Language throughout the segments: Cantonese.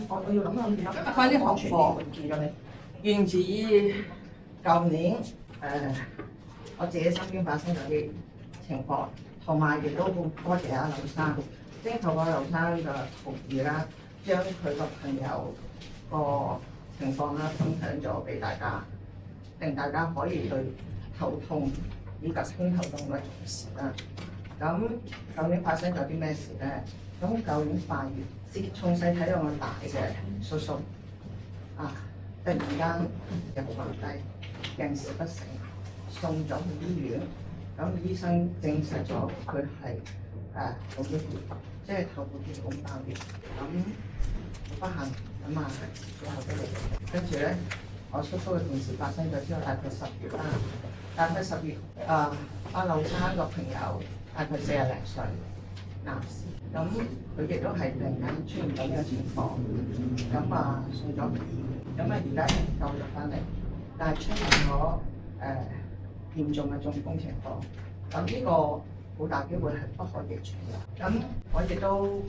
我要諗翻啲學課，源自於舊年我自己身邊發生咗啲情況，同埋亦都好多謝阿劉生，即係透過劉生嘅同意啦，將佢個朋友個情況啦分享咗俾大家，令大家可以對頭痛以及偏頭痛嘅重視啦。咁舊年發生咗啲咩事咧？咁舊年8月，從細睇到我大嘅叔叔突然間又暈低，病死不醒，送咗去醫院。咁醫生證實咗佢係腦溢血，即係頭部血管爆裂。咁不幸咁最後都嚟。跟住咧，我叔叔嘅件事發生咗之後，大概10月啦。大概10月，阿劉生個朋友大概40零歲男士，咁佢亦都係突然間出現咗呢個情況，咁送咗去醫院，咁而家救咗翻嚟，但係出現咗嚴重嘅中風情況，咁呢個好大機會係不可逆轉嘅。咁我亦都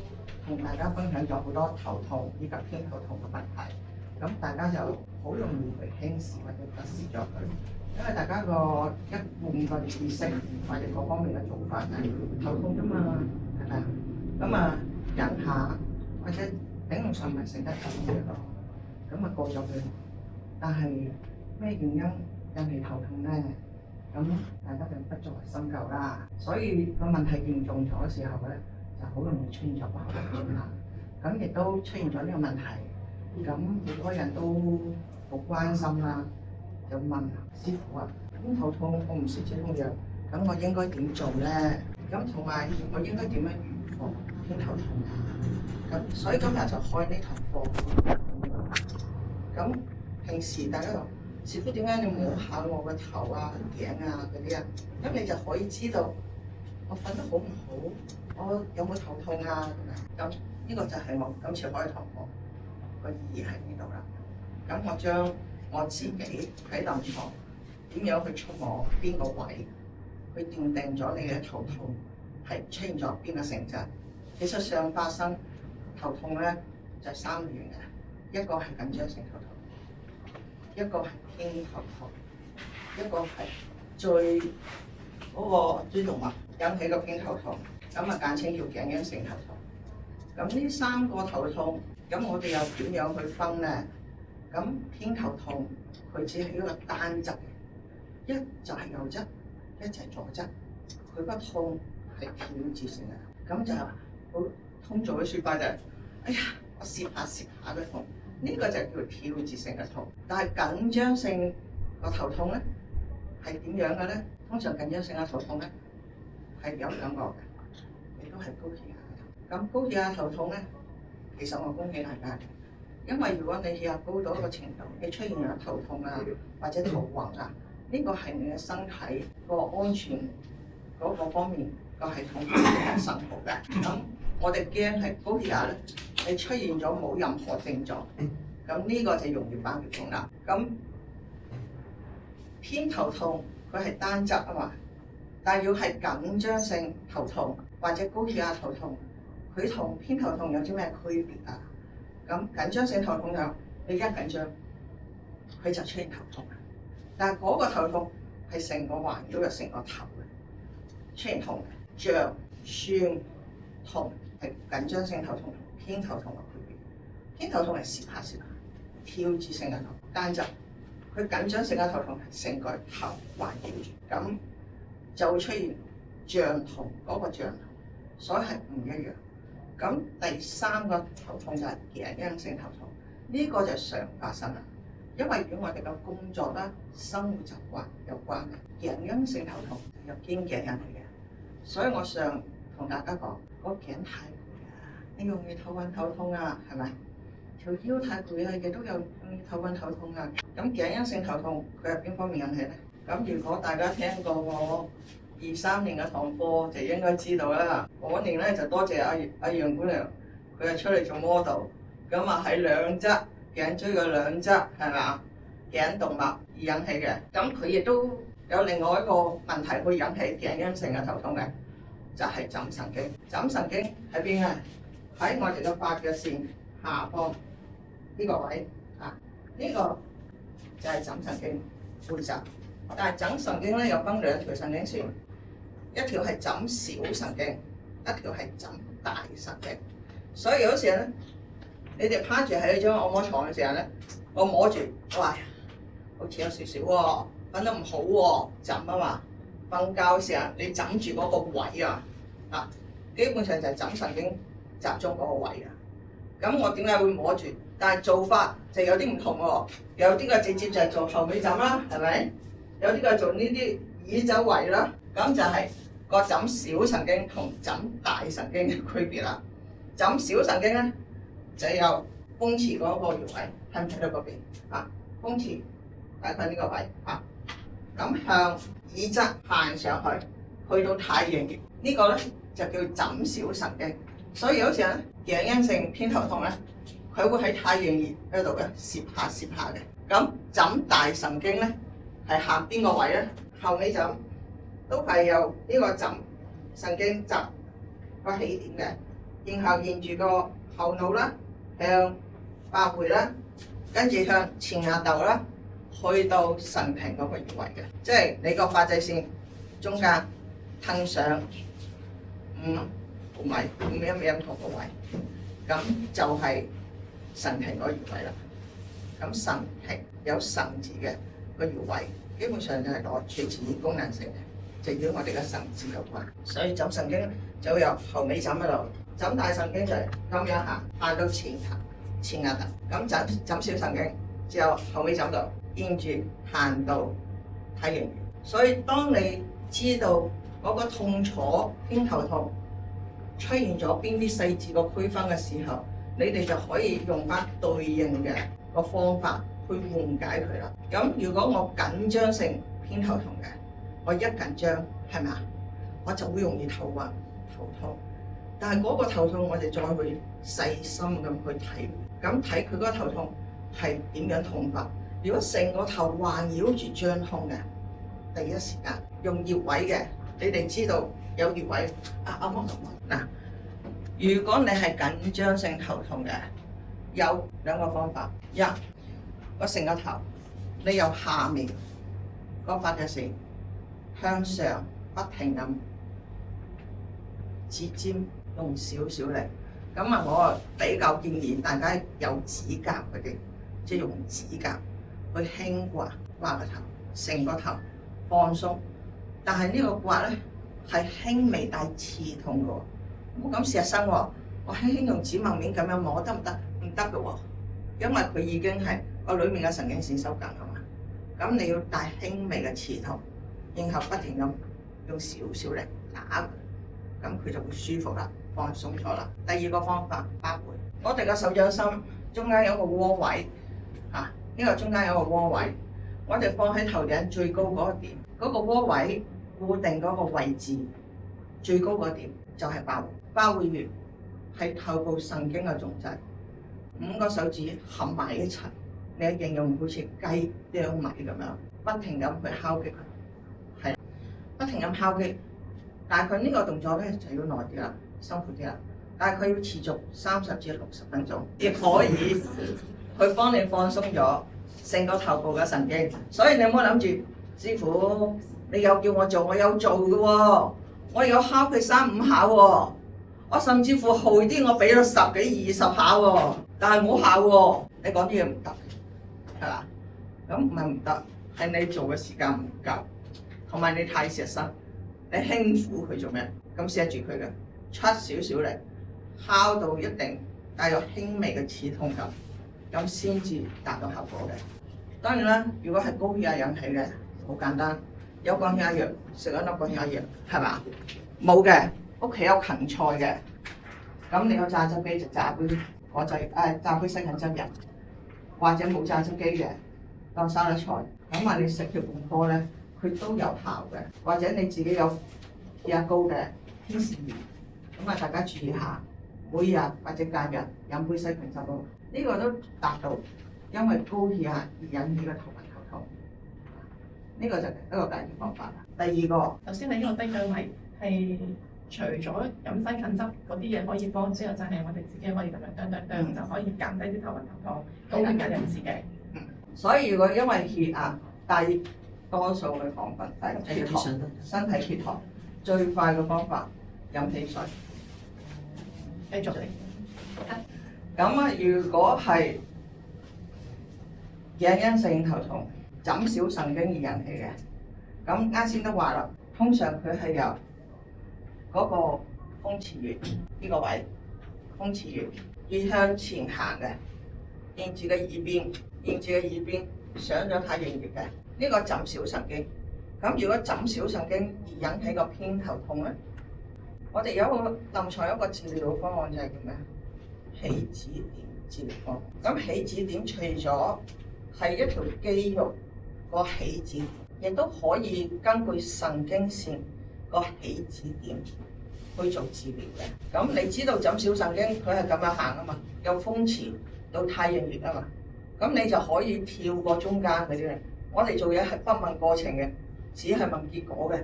同大家分享咗好多頭痛以及偏頭痛嘅問題，咁大家就好容易去輕視或者忽視咗佢。因為大家一半個意識或者各方面嘅做法係頭痛啫嘛，係咪啊？咁忍下或者頂唔順咪食得咁嘢咯，咁過咗去。但係咩原因引起頭痛咧？咁大家就不作為深究啦。所以個問題嚴重咗嘅時候咧，就好容易出現咗不可逆轉啦。咁亦都出現咗呢個問題，咁好多人都好關心啦。就問師傅偏頭痛我唔識止痛藥，咁我應該點做咧？咁同埋我應該點樣預防偏頭痛？咁所以今日就開呢堂課。咁平時大家話師傅點解你摸下我個頭頸嗰啲咁你就可以知道我瞓得好唔好，我有冇頭痛咁呢個就係我今次開堂課個意義喺呢度啦。咁我將我自己喺臨床點樣去觸摸邊個位，去斷定咗你嘅頭痛係出現咗邊個性質。技術上發生頭痛咧就係3類嘅，一個係緊張性頭痛，一個係偏頭痛，一個係最椎動脈引起嘅偏頭痛，簡稱叫頸因性頭痛。咁呢3個頭痛，咁我哋又點樣去分咧？咁偏頭痛佢只係一個單側，一就係右側，一就係左側。佢個痛係跳躍性嘅，咁就好通俗嘅説法就係，哎呀，我攝下嘅痛，呢個就叫跳躍性嘅痛。但係緊張性個頭痛咧係點樣嘅咧？通常緊張性嘅頭痛咧係有2個嘅，亦都係高血壓。咁高血壓頭痛咧，其實我恭喜大家。因為如果你血壓高到一個程度，你出現咗頭痛或者頭暈呢個係你嘅身體個安全嗰個方面個系統係信號嘅。咁我哋驚係高血壓咧，你出現咗冇任何症狀，咁呢個就容易爆血痛啦。咁偏頭痛佢係單側嘛，但係要係緊張性頭痛或者高血壓頭痛，佢同偏頭痛有啲咩區別？咁緊張性頭痛你一緊張，佢就出現頭痛。但係嗰個頭痛係成個環繞嘅成個頭嘅出現痛嘅，脹、酸、痛係緊張性頭痛同偏頭痛嘅區別。偏頭痛係攝下，跳躍性嘅頭單側，佢緊張性嘅頭痛係成個頭環繞住，咁就會出現脹痛嗰個脹痛，所以係唔一樣。咁第3個頭痛就係頸因性頭痛，呢個就常發生啦。因為與我哋嘅工作啦、生活習慣有關嘅，頸因性頭痛有肩頸引起嘅，所以我常同大家講，個頸太攰你容易頭暈頭痛係咪？條腰太攰亦都有容易頭暈頭痛咁頸因性頭痛佢係邊方面引起咧？咁如果大家聽過我23年嘅堂課就應該知道啦。嗰年咧就多謝阿楊姑娘，佢係出嚟做 model， 咁喺兩側頸椎嘅兩側係咪啊？頸動脈而引起嘅。咁佢亦都有另外一個問題會引起頸因性嘅頭痛嘅，就係枕神經。枕神經喺邊啊？喺我哋嘅發腳線下方呢個位啊，呢個就係枕神經背脊。但係枕神經咧又分兩條神經線，一條係枕小神經，一條係枕大神經。所以有時咧，你哋趴住喺張按摩床嘅時候咧，我摸住，哇，好似有少少喎，瞓得唔好喎，枕啊嘛。瞓覺嘅時候你枕住嗰個位啊，基本上就係枕神經集中嗰個位啊。咁我點解會摸住？但係做法就有啲唔同喎，有啲嘅直接就係做後尾枕啦，係咪？有啲嘅做呢啲耳周圍啦，咁就係個枕小神經同枕大神經嘅區別啦。枕小神經咧就有風池嗰個穴位，睇唔睇到嗰邊啊？風池大概呢個位啊，咁向耳側行上去，去到太陽穴，呢個咧就叫枕小神經。所以有時咧頸因性偏頭痛咧，佢會喺太陽穴嗰度嘅攝下嘅。咁枕大神經咧係行邊個位咧？後尾枕都係由呢個枕神經集個起點嘅，然後沿住個後腦啦，向百會啦，跟住向前額竇啦，去到神庭嗰個穴位嘅，即係你個發際線中間騰上5毫米5 mm 嗰個位，咁就係神庭嗰個穴位啦。咁神庭有神字嘅個穴位，基本上就係攞最自然功能性嘅，就與我哋嘅神字有關。所以枕神經就由後尾枕嗰度，枕大神經就係咁樣行到前額頭，咁枕小神經就由後尾枕度沿住行到太陽穴。所以當你知道嗰個痛楚偏頭痛出現咗邊啲細緻個區分嘅時候，你哋就可以用翻對應嘅個方法去緩解佢啦。咁如果我緊張性偏頭痛嘅，我一緊張係咪啊？我就會容易頭暈頭痛。但係嗰個頭痛我哋再去細心咁去睇，咁睇佢嗰個頭痛係點樣痛法。如果成個頭環繞住脹痛嘅，第一時間用穴位嘅，你哋知道有穴位啱嗱。如果你係緊張性頭痛嘅，有兩個方法。一，個成個頭你由下面個發際線向上不停咁指尖用少少力。咁啊，我比較建議大家有指甲嗰啲，即係用指甲去輕刮個頭，成個頭放鬆。但係呢個刮咧係輕微帶刺痛嘅喎。唔好咁試下身喎，我輕輕用指紋面咁樣摸得唔得？唔得嘅喎，因為佢已經係個裡面嘅神經線收緊啊嘛。咁你要帶輕微嘅刺痛，然後不停咁用少少力打佢，咁佢就會舒服啦，放鬆咗啦。第二個方法，百會，我哋嘅手掌心中間有個窩位，呢個中間有個窩位，我哋放喺頭頂最高嗰個點，嗰個窩位固定嗰個位置最高嗰點就係百會。百會穴係頭部神經嘅總掣，5個手指合埋一齊，你形容好似雞啄米咁樣，不停咁去敲擊佢，係不停咁敲擊。但係佢呢個動作咧就要耐啲啦，辛苦啲啦。但係佢要持續30至60分鐘，亦可以去幫你放鬆咗成個頭部嘅神經。所以你唔好諗住，師傅你有叫我做，我有做嘅喎，我有敲佢3、5下喎。我甚至乎好啲，我俾咗10幾20下喎，但係冇效喎。你講啲嘢唔得，係嘛？咁唔係唔得，係你做嘅時間唔夠，同埋你太錫身，你輕撫佢做咩？咁錫住佢嘅，出少少力，敲到一定帶有輕微嘅刺痛感，咁先至達到效果嘅。當然啦，如果係高血壓引起嘅，好簡單，有降血壓藥，食一粒降血壓藥，係嘛？冇嘅。屋企有芹菜嘅，咁你有榨汁機就榨杯果汁，榨杯西芹汁入，或者冇榨汁機嘅當沙律菜，咁啊你食條半顆咧，佢都有效嘅。或者你自己有血壓高嘅天使魚，咁啊大家注意下，每日或者假日飲杯西芹汁咯，呢個都達到因為高血壓而引起嘅頭暈頭痛，呢個就係一個解決方法啦。第二個，頭先你呢個低腳位係除咗飲西芹汁嗰啲嘢可以幫之外，就係我哋自己可以咁樣哚就可以減低啲頭暈頭痛，高血壓人士嘅。所以如果因為血壓低，多數嘅講法低血糖、身體血糖最快嘅方法飲汽水。繼續嚟。咁啊，如果係頸因性頭痛、枕小神經而引起嘅，咁啱先都話啦，通常佢係由嗰個風池穴呢個位，風池穴越向前行嘅，沿住嘅耳邊上咗太陽穴嘅，呢個枕小神經。咁如果枕小神經而引起個偏頭痛咧，我哋有個臨床有一個治療方案就係叫咩？起止點治療方案。咁起止點除咗係一條肌肉個起止點，亦都可以根據神經線個起止點去做治療嘅。咁你知道枕小神經佢係咁樣行啊嘛，由風池到太陽穴啊嘛，咁你就可以跳過中間嗰啲嘅。我哋做嘢係不問過程嘅，只係問結果嘅，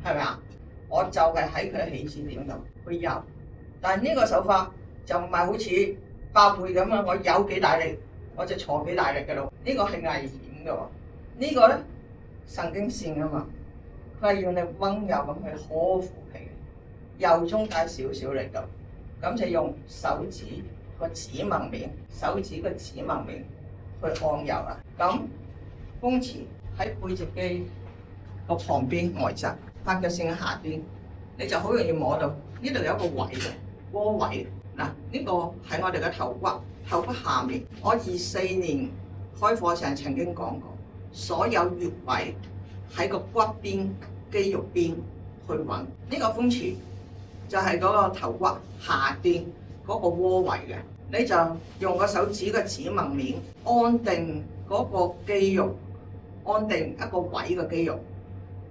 係咪啊？我就係喺佢起止點度去游，但係呢個手法就唔係好似爆背咁啊！我有幾大力，我就坐幾大力嘅咯。呢個係危險嘅喎。呢個咧神經線啊嘛，佢係要你溫柔咁去呵護皮，由中帶少少力度，咁就用手指個指紋面去按揉啦。咁風池喺背脊肌個旁邊外側，發腳線嘅下邊，你就好容易摸到呢度有一個位嘅窩位。嗱，呢個係我哋嘅頭骨下面。我24年開課程曾經講過，所有穴位喺個骨邊肌肉邊去揾。呢個風池就係嗰個頭骨下邊嗰個窩位嘅，你就用個手指嘅指紋面安定嗰個肌肉，安定一個位嘅肌肉，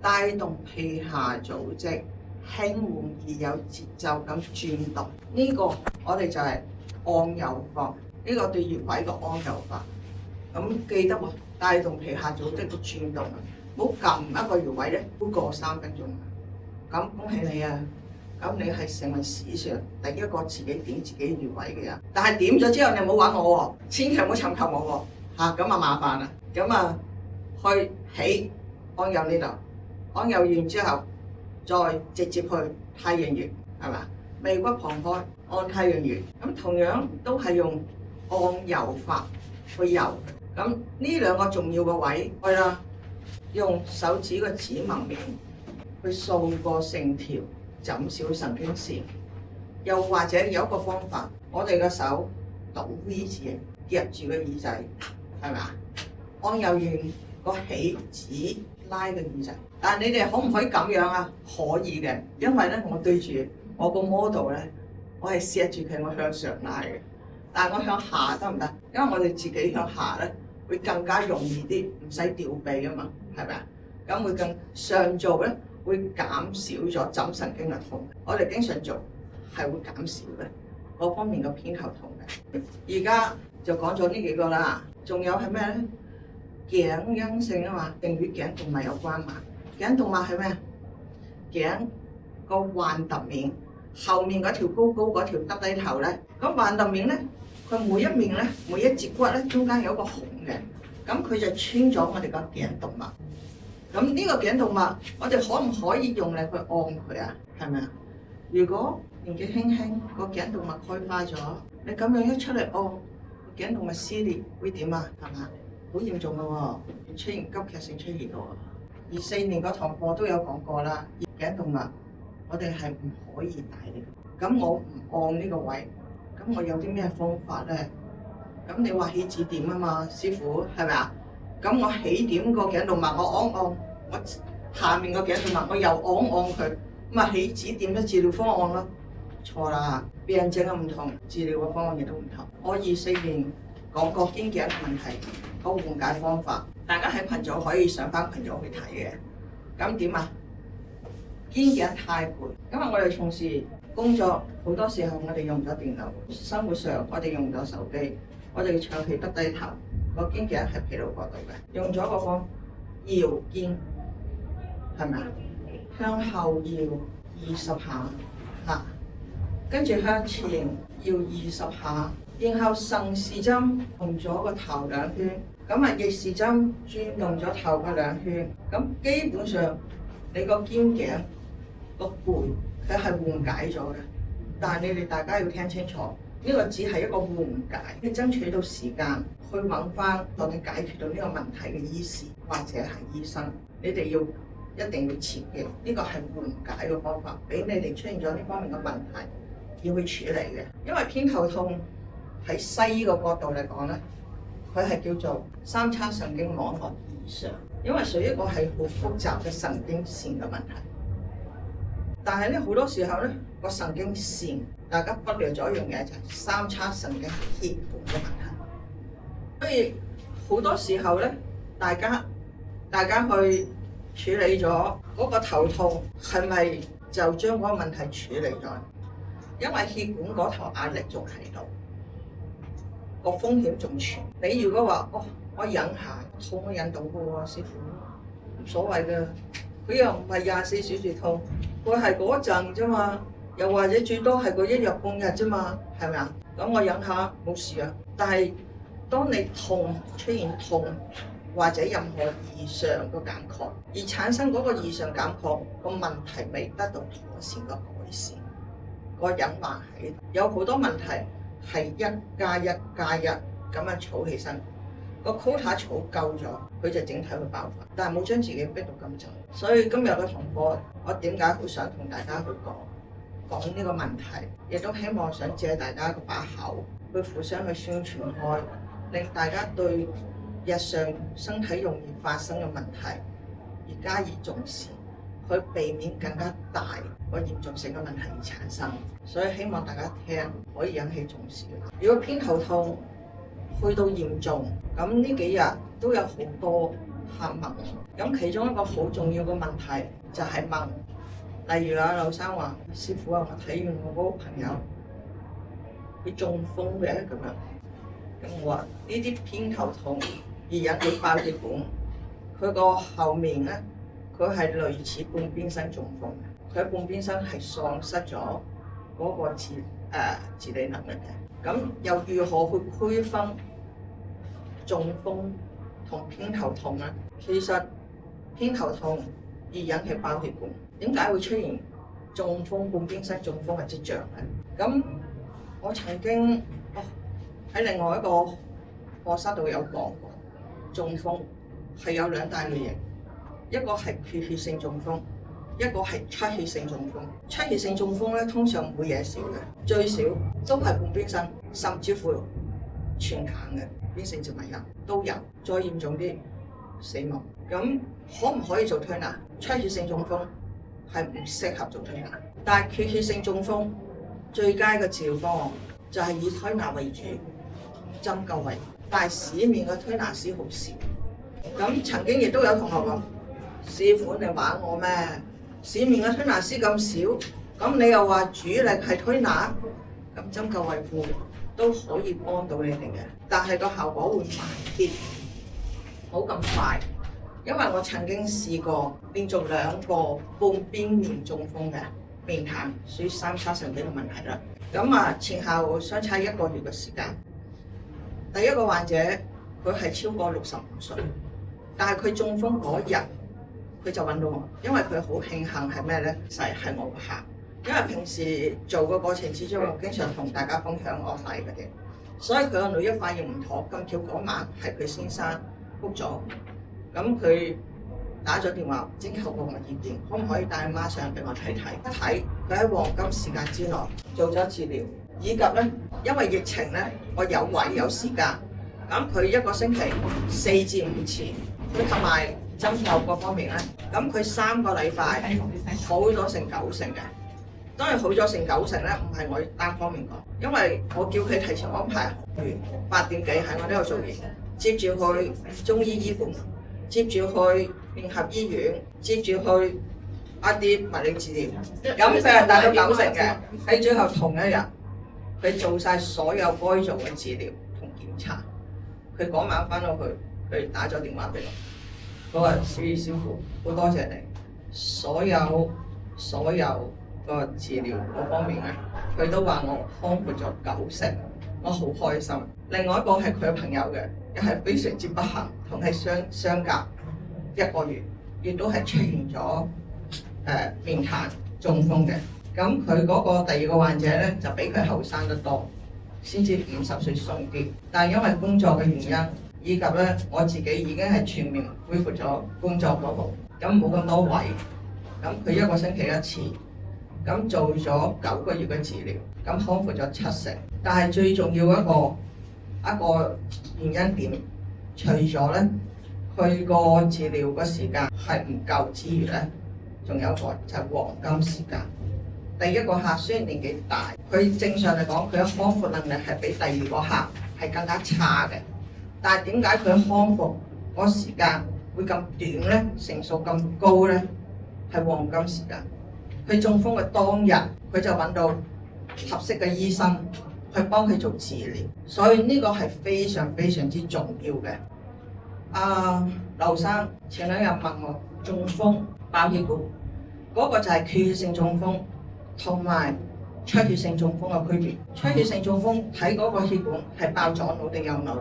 帶動皮下組織輕緩而有節奏咁轉動。呢個我哋就係按揉法，呢個對穴位嘅按揉法。咁記得喎，帶動皮下組織嘅轉動，唔好撳一個穴位咧超過3分鐘。咁恭喜你啊！咁你係成為史上第一個自己點自己穴位嘅人。但係點咗之後，你唔好揾我喎，千祈唔好尋求我喎嚇，咁啊麻煩啦。咁啊去起按揉呢度，按揉完之後再直接去太陽穴，係嘛？尾骨旁開按太陽穴，咁同樣都係用按揉法去揉。咁呢兩個重要嘅位，去啦，用手指嘅指紋面去掃過成條枕小神經線，又或者有一個方法，我哋嘅手倒 V 字形夾住個耳仔，係咪啊？按揉完個起子拉個耳仔，但係你哋可唔可以咁樣啊？可以嘅，因為咧我對住我個 model 咧，我係錫住佢，我向上拉嘅。但係我向下得唔得？因為我哋自己向下咧會更加容易啲，唔使吊臂啊嘛，係咪啊？咁會更上做咧會減少咗枕神經嘅痛。我哋經常做係會減少嘅嗰方面嘅偏頭痛嘅。而家就講咗呢幾個啦，仲有係咩咧？頸因性啊嘛，定與頸動脈有關嘛？頸動脈係咩啊？頸個橫突面後面嗰條高高嗰條耷低頭咧，咁橫突面咧，佢每一面咧，每一節骨咧，中間有一個孔嘅，咁佢就穿咗我哋個頸動脈。咁呢個頸動脈，我哋可唔可以用力去按佢啊？係咪啊？如果年紀輕輕個頸動脈開花咗，你咁樣一出嚟按，頸動脈撕裂會點啊？係嘛？好嚴重嘅喎，出現急劇性出現嘅喎。24年嗰堂課都有講過啦，頸動脈我哋係唔可以大力。咁我唔按呢個位，咁我有啲咩方法咧？咁你話起止點啊嘛，師傅係咪啊？咁我起點個頸動脈，我按，我下面個頸動脈我又按佢，咁啊起止點嘅治療方案咯。錯啦，病症嘅唔同，治療嘅方案亦都唔同。我24年講過肩頸嘅問題，個緩解方法，大家喺群組可以上翻群組去睇嘅。咁點啊？肩頸太攰，因為我哋從事工作好多時候，我哋用唔到電腦，生活上我哋用唔到手機，我哋長期耷低頭，個肩頸係疲勞過度嘅。用咗個方搖肩，係咪啊？向後搖20下，下，跟住向前搖20下，然後順時針動咗個頭2圈，咁啊逆時針轉動咗頭嘅2圈，咁基本上你個肩頸個背佢係緩解咗嘅。但係你哋大家要聽清楚，呢個只係一個緩解，你爭取到時間去揾翻到底解決到呢個問題嘅醫師或者係醫生，你哋一定要切記，呢個係緩解嘅方法，俾你哋出現咗呢方面嘅問題要去處理嘅。因為偏頭痛喺西醫嘅角度嚟講咧，佢係叫做三叉神經網絡異常，因為屬於一個係好複雜嘅神經線嘅問題。但係咧好多時候咧個神經線，大家忽略咗一樣嘢，就係三叉神經血管嘅問題。所以好多時候咧，大家去處理咗嗰個頭痛，係咪就將嗰個問題處理咗？因為血管嗰頭壓力仲喺度，個風險仲存。你如果話我忍下痛，我忍到嘅喎，師傅冇所謂嘅。佢又唔係24小時痛，佢係嗰陣啫嘛，又或者最多係個1日半日啫嘛，係咪啊？咁我忍下冇事啊。但係當你痛出現痛或者任何異常嘅感覺，而產生嗰個異常感覺，個問題未得到妥善嘅改善，個隱患喺度，有好多問題係1加1加1咁樣儲起身。個 quota 儲夠咗，佢就整體會爆發，但係冇將自己逼到咁盡。所以今日嘅堂課，我點解好想同大家去講呢個問題，亦都希望想借大家個把口去互相去宣傳開，令大家對日常身體容易發生嘅問題而加以重視，去避免更加大個嚴重性嘅問題而產生。所以希望大家聽可以引起重視。如果偏頭痛去到嚴重，咁呢幾日都有好多客問，咁其中一個好重要嘅問題就係問，例如劉生話：師傅啊，我睇完我嗰個朋友，佢中風嘅咁樣，咁我話呢啲偏頭痛而引起爆血管，佢個後面咧，佢係類似半邊身中風，佢半邊身係喪失咗嗰個自理能力嘅。咁又如何去區分中風同偏頭痛咧？其實偏頭痛而引起爆血管，點解會出現中風、半邊身中風嘅跡象咧？咁我曾經喺另外一個課室度有講過，中風係有2大類型，一個係缺血性中風，一個係出血性中風。出血性中風咧，通常唔會惹少嘅，最少都係半邊身，甚至乎全癱嘅變性植物人都有，再嚴重啲死亡。咁可唔可以做推拿？出血性中風係唔適合做推拿，但係缺血性中風最佳嘅治療方案就係以推拿為主，針灸為主，但係市面嘅推拿師好少。咁曾經亦都有同學話：師傅你玩我咩？市面嘅推拿師咁少，咁你又話主力係推拿，咁針灸為輔都可以幫到你哋嘅，但係個效果會慢啲，冇咁快。因為我曾經試過連續2個半邊面中風嘅面癱，屬於三叉神經嘅問題啦。咁前後相差1個月嘅時間。第一個患者佢係超過65歲，但係佢中風嗰日佢就揾到我，因為佢好慶幸係咩咧？就係我個客。因為平時做個過程之中，我經常同大家分享案例嘅嘢，所以佢個女一發現唔妥，咁巧嗰晚係佢先生 book 咗，咁佢打咗電話徵求過我意見，可唔可以帶媽上俾我睇睇？一睇佢喺黃金時間之內做咗治療，以及咧因為疫情咧，我有位有時間，咁佢1個星期4至5次，佢同埋針灸各方面咧，咁佢3個禮拜好咗成90%嘅。當然好咗成90%咧，唔係我單方面講，因為我叫佢提前安排8點幾喺我呢度做嘢，接住去中醫醫館，接住去聯合醫院，接住去一啲物理治療，咁佢係達到90%嘅。喺最後同一日，佢做晒所有該做嘅治療同檢查。佢嗰晚翻到去，佢打咗電話俾我，佢話：師傅，好多謝你，所有個治療嗰方面咧，佢都話我康復咗90%，我好開心。另外一個係佢嘅朋友嘅，又係非常之不幸，同係相隔1個月，亦都係出現咗面癱中風嘅。咁佢嗰個第二個患者咧就比佢後生得多，先至50歲鬆啲，但係因為工作嘅原因，以及咧我自己已經係全面恢復咗工作嗰度，咁冇咁多位，咁佢1個星期1次，咁做咗9個月嘅治療，咁康復咗70%。但係最重要一個原因點，除咗咧佢個治療嘅時間係唔夠之餘咧，仲有一個就係黃金時間。第一個客雖然年紀大，佢正常嚟講佢嘅康復能力係比第二個客係更加差嘅，但係點解佢康復嗰時間會咁短咧？成數咁高咧？係黃金時間。佢中風嘅當日，佢就揾到合適嘅醫生去幫佢做治療，所以呢個係非常非常之重要嘅。劉生前2日問我中風爆血管嗰個就係缺血性中風同埋出血性中風嘅區別。出血性中風睇嗰個血管係爆左腦定右腦，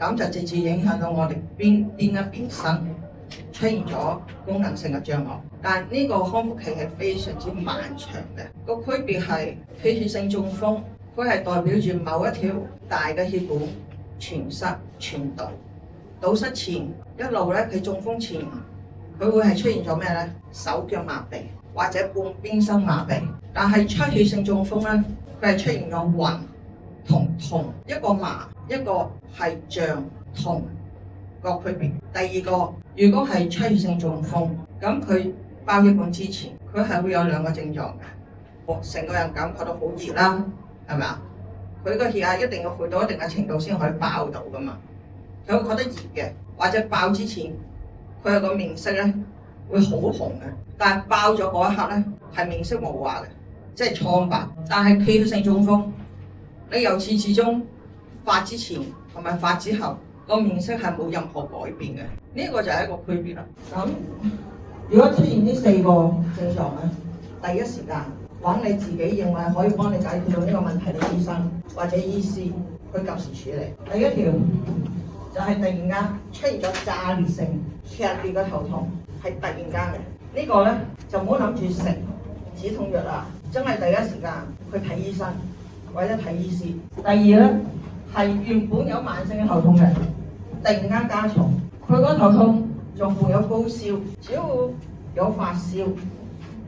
咁就直接影響到我哋邊一邊身出現咗功能性嘅障礙。但呢個康復期係非常之漫長嘅。個區別係缺血性中風，佢係代表住某一條大嘅血管全塞全堵，堵塞前一路咧，佢中風前佢會係出現咗咩咧？手腳麻痹或者半邊身麻痹。但係出血性中風咧，佢係出現咗暈同痛，一個麻一個係脹痛個區別。第二個，如果係出血性中風，咁佢爆血管之前，佢係會有2個症狀嘅，成個人感覺到好熱啦，係咪啊？佢個血壓一定要去到一定嘅程度先可以爆到噶嘛，佢會覺得熱嘅，或者爆之前佢係個面色咧會好紅嘅，但係爆咗嗰一刻咧係面色冇華嘅，即係蒼白。但係缺血性中風，你由始至終發之前同埋發之後個面色係冇任何改變嘅，呢個就係一個區別啦。咁如果出現呢4個症狀咧，第一時間揾你自己認為可以幫你解決到呢個問題嘅醫生或者醫師去及時處理。第一條就係突然間出現咗炸裂性劇烈嘅頭痛，係突然間嘅。呢個咧就唔好諗住食止痛藥啦，真係第一時間去睇醫生或者睇醫師。第二咧係原本有慢性嘅頭痛嘅，突然間加重，佢個頭痛仲會有高燒，只要有發燒，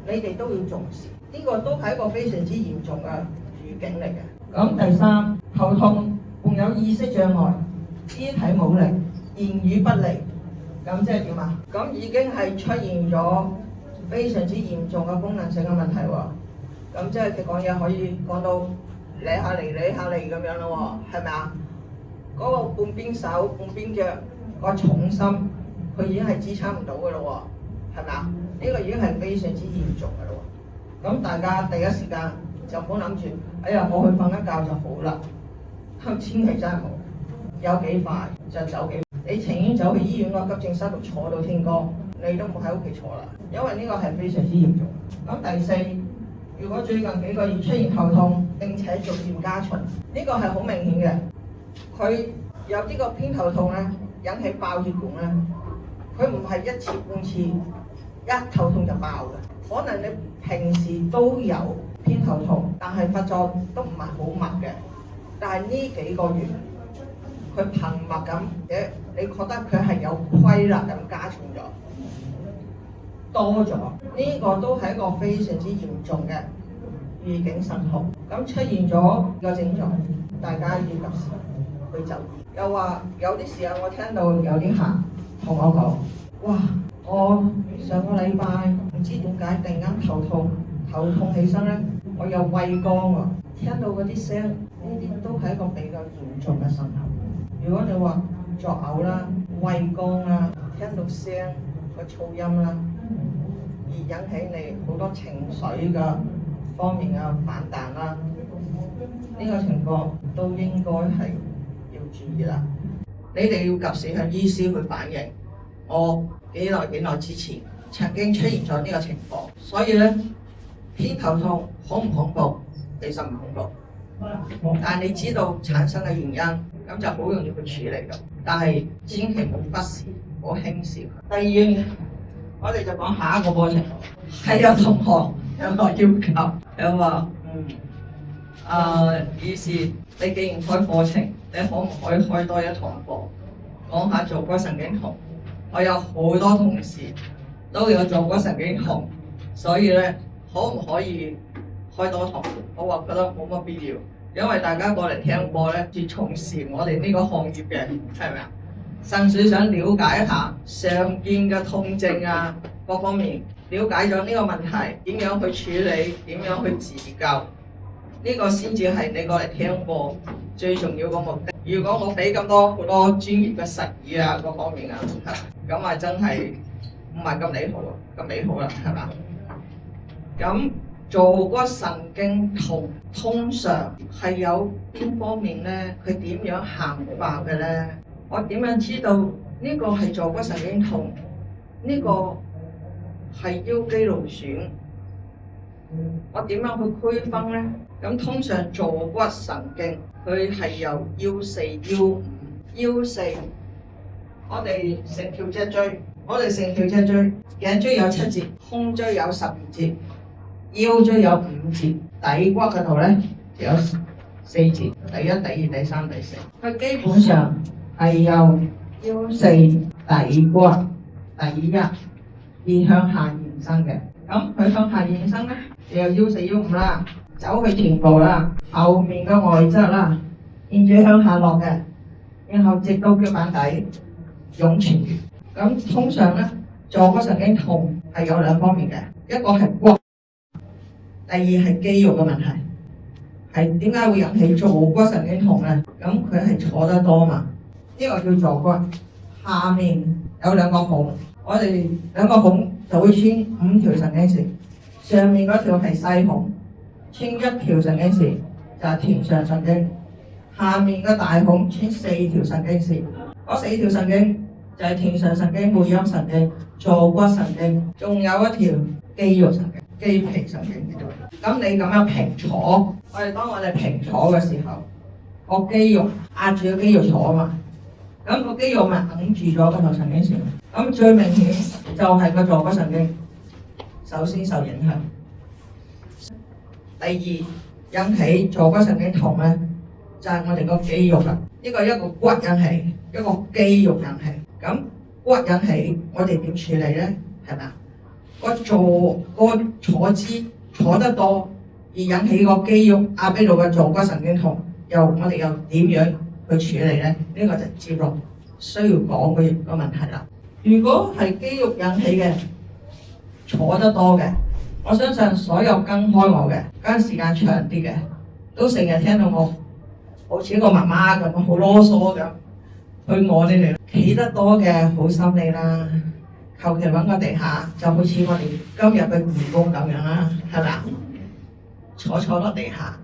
你哋都要重視。呢個都係一個非常之嚴重嘅預警嚟嘅。咁第三，頭痛伴有意識障礙、肢體冇力、言語不利，咁即係點啊？咁已經係出現咗非常之嚴重嘅功能性嘅問題喎。咁即係佢講嘢可以講到攣下嚟攣下嚟咁樣咯喎，係咪啊？嗰個半邊手半邊腳個重心，佢已經係支撐唔到嘅咯喎，係咪啊？呢個已經係非常之嚴重嘅咯喎。咁大家第一時間就唔好諗住，哎呀我去瞓一覺就好啦，千祈真係冇，有幾快就走幾快。你情願走去醫院個急症室度坐到天光，你都冇喺屋企坐啦，因為呢個係非常之嚴重。咁第四，如果最近幾個月出現頭痛並且逐漸加重，呢個係好明顯嘅。佢有呢個偏頭痛咧，引起爆血管咧，佢唔係一次半次一頭痛就爆嘅。可能你平時都有偏頭痛，但係發作都唔係好密嘅。但係呢幾個月佢頻密咁，你覺得佢係有規律咁加重咗，多咗，呢個都係一個非常之嚴重嘅預警信號。咁出現咗個症狀，大家要及時去就醫。又話有啲時候我聽到有啲客同我講，哇！我上個禮拜唔知點解突然間頭痛起身咧，我有畏光喎。聽到嗰啲聲，呢啲都係一個比較嚴重嘅信號。如果你話作嘔啦、畏光啦、聽到聲個噪音啦，而引起你好多情緒嘅方面嘅反彈啦，呢個情況都應該係要注意啦。你哋要及時向醫師去反映。我幾耐之前曾經出現咗呢個情況，所以咧偏頭痛恐唔恐怖？其實唔恐怖，但係你知道產生嘅原因，咁就好容易去處理㗎。但係千祈唔好忽視，唔好輕視佢。第二，我哋就講下一個過程。係有同學有個要求，佢話意思你既然開課程，你可唔可以開多一堂課，講下坐骨神經痛？我有好多同事都有坐骨神經痛，所以咧可唔可以開多堂？我話覺得冇乜必要，因為大家過嚟聽課咧，係從事我哋呢個行業嘅，係咪啊？甚至想了解一下常見嘅痛症啊，各方面了解咗呢個問題，點樣去處理，點樣去自救，呢個先至係你過嚟聽課最重要個目的。如果我俾咁多好多專業嘅實驗啊，各方面啊，咁啊真係唔係咁美好啊，咁美好啦，係嘛？咁坐骨神經痛通常係有邊方面咧？佢點樣行法嘅咧？我點樣知道呢個係坐骨神經痛？呢個係腰肌勞損？我點樣去區分咧？咁通常坐骨神經佢係由腰四、腰五、腰四，我哋成條脊椎，頸椎有7節，胸椎有12節，腰椎有5節，底骨嗰度咧就有4節，第一、第二、第三、第四。佢基本上係由腰四底骨第一而向下延伸嘅。咁佢向下延伸咧，就有腰四、腰五啦，走去臀部啦，後面嘅外側啦，沿住向下落嘅，然後直到腳板底湧泉。咁通常咧，坐骨神經痛係有兩方面嘅，一個係骨，第二係肌肉嘅問題。係點解會引起坐骨神經痛咧？咁佢係坐得多嘛？呢個叫坐骨，下面有兩個孔，我哋兩個孔就會穿5條神經線，上面嗰條係細孔，穿1條神經線就係田上神經，下面嘅大孔穿4條神經線，嗰4條神經就係田上神經、會陰神經、坐骨神經，仲有一條肌肉神經、肌皮神經喺度。咁你咁樣平坐，當我哋平坐嘅時候，個肌肉壓住個肌肉坐啊嘛，咁個肌肉咪揞住咗嗰條神經線。咁最明顯就係個坐骨神經首先受影響。第二引起坐骨神經痛咧，就係我哋個肌肉啦。呢個一個骨引起，一個肌肉引起。咁骨引起，我哋點處理咧？係咪啊？個坐姿坐得多而引起個肌肉壓迫到嘅坐骨神經痛，我哋又點樣去處理咧？呢個就接落需要講嘅個問題啦。如果係肌肉引起嘅坐得多嘅，我相信所有跟開我嘅跟時間長啲嘅，都成日聽到我好似一個媽媽咁好囉嗦咁去我哋嚟。企得多嘅好心理啦，求其揾個地下，就好似我哋今日嘅義工咁樣啦，係咪啊？坐落地下，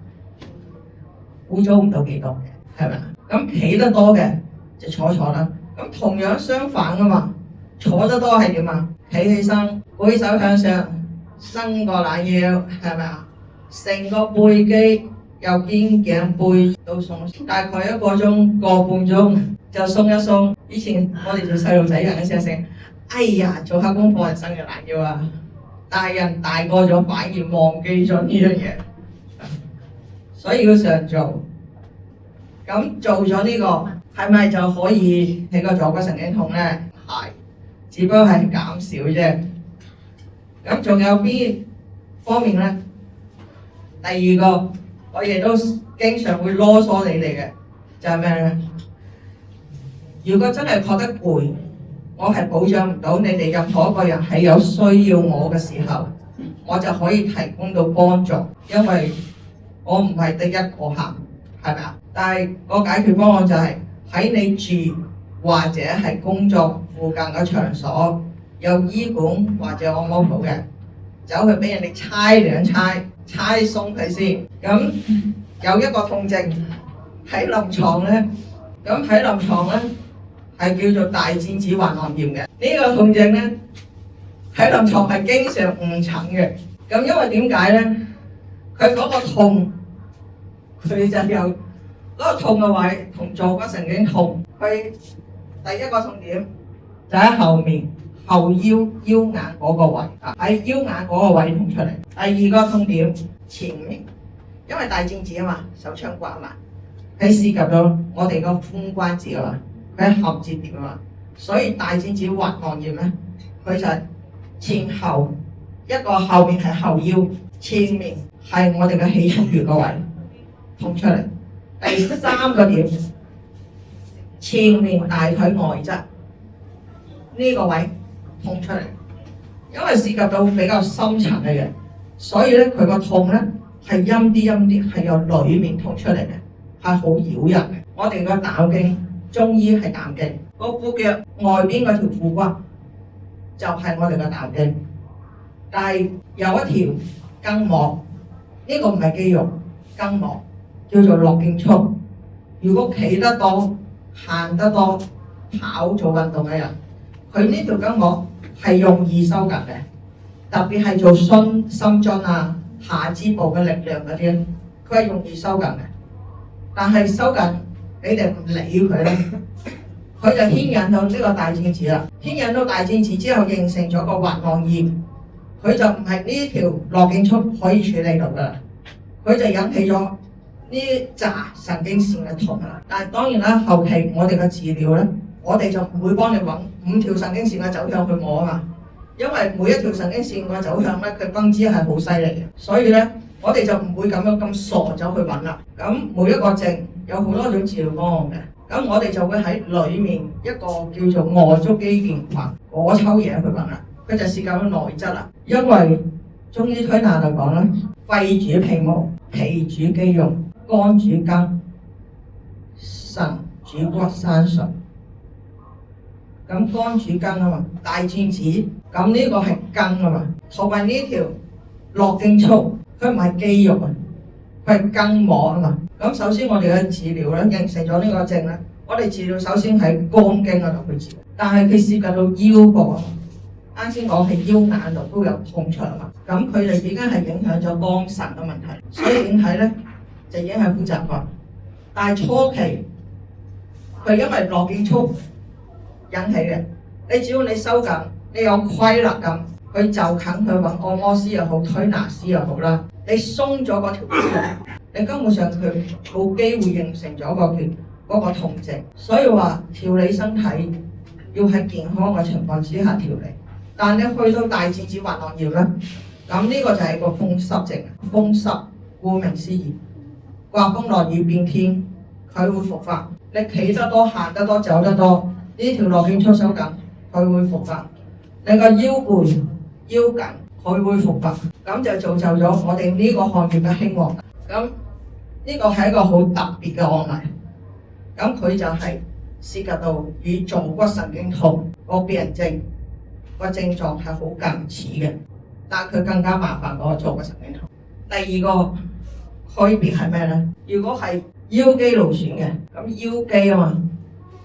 污糟唔到幾多嘅，係咪啊？咁企得多嘅就坐啦。咁同樣相反噶嘛，坐得多係點啊？企起身，背手向上，伸個懶腰，係咪啊？成個背肌由肩頸背都鬆，大概1個鐘、個半鐘就鬆一鬆。以前我哋做細路仔嘅時候成，哎呀，做下功課就伸個懶腰啊！大人大個咗反而忘記咗呢樣嘢，所以要常做。咁做咗呢個係咪就可以起個坐骨神經痛咧？係，只不過係減少啫。咁仲有邊方面咧？第二個我亦都經常會囉嗦你哋嘅，就係咩咧？如果真係覺得攰，我係保障唔到你哋任何一個人係有需要我嘅時候，我就可以提供到幫助，因為我唔係得一個客，係咪啊？但係個解決方案就係喺你住或者係工作附近嘅場所有醫館或者按摩鋪嘅，走去俾人哋猜兩猜，猜鬆佢先。咁有一個痛症喺臨床咧，係叫做大剪子環囊炎嘅。呢個痛症咧喺臨床係經常誤診嘅。咁因為點解咧？佢嗰個痛，佢就有嗰個痛嘅位同坐骨神經痛。佢第一個痛點就喺後面後腰眼嗰個位，喺腰眼嗰個位痛出嚟。第二個痛點前面，因為大正子啊嘛，手槍骨啊嘛，係涉及到我哋個髖關節啊嘛，佢係合節點啊嘛，所以大正子滑膜炎咧，佢就係前後一個後面係後腰，前面係我哋嘅氣衝穴個位痛出嚟。第三個點前面大腿外側呢個位痛出嚟，因為涉及到比較深層嘅嘢，所以咧佢個痛咧係陰啲，係由裏面痛出嚟嘅，係好擾人嘅。我哋個膽經，中醫係膽經，個褲腳外邊嗰條褲骨就係我哋嘅膽經，但係有一條筋膜，呢個唔係肌肉，筋膜叫做絡徑束。如果企得多、行得多、跑做運動嘅人，佢呢條筋膜係容易收緊嘅，特別係做深蹲啊、下肢部嘅力量嗰啲，佢係容易收緊嘅。但係收緊，你哋唔理佢咧，佢就牽引到呢個大正子啦。牽引到大正子之後，形成咗個滑膜炎，佢就唔係呢條絡徑束可以處理到噶啦，佢就引起咗呢紮神經線嘅痛啦。但係當然啦，後期我哋嘅治療咧，我哋就唔會幫你揾5條神經線嘅走向去摸啊嘛，因為每一條神經線嘅走向咧，佢分支係好犀利嘅，所以咧我哋就唔會咁傻走去揾啦。咁每一個症有好多種治療方案嘅，咁我哋就會喺裡面一個叫做臥足肌腱群嗰抽嘢去揾啦。佢就涉及到內側啦，因為中醫推拿嚟講咧，肺主皮毛，脾主肌肉，肝主筋，腎主骨生髓。咁肝主筋啊嘛，大正子，咁呢個係筋啊嘛，同埋呢條絡徑束，佢唔係肌肉啊，佢係筋膜啊嘛。咁首先我哋嘅治療咧，形成咗呢個症咧，我哋治療首先喺肝經嗰度去治療，但係佢涉及到腰部啊，啱先講係腰眼度都有痛出啊嘛，咁佢就已經係影響咗肝腎嘅問題，所以點睇咧就已經係複雜化。但係初期佢因為絡徑束引起嘅，你只要你收緊，你有規律咁，佢就近去揾按摩師又好，推拿師又好啦。你鬆咗嗰條筋，你根本上佢冇機會形成咗嗰個痛症。所以話調理身體要喺健康嘅情況之下調理。但你去到大正子滑膜炎咧，咁呢個就係個風濕症。風濕顧名思義，刮風落雨變天，佢會復發。你企得多、行得多、走得多。呢條絡徑束收緊，佢會復發；你個腰背、腰緊，佢會復發。咁就造就咗我哋呢個行業嘅興旺。咁呢個係一個好特別嘅案例。咁佢就係涉及到與坐骨神經痛個病人症個症狀係好近似嘅，但係佢更加麻煩嗰個坐骨神經痛。第二個區別係咩咧？如果係腰肌勞損嘅，咁腰肌啊嘛。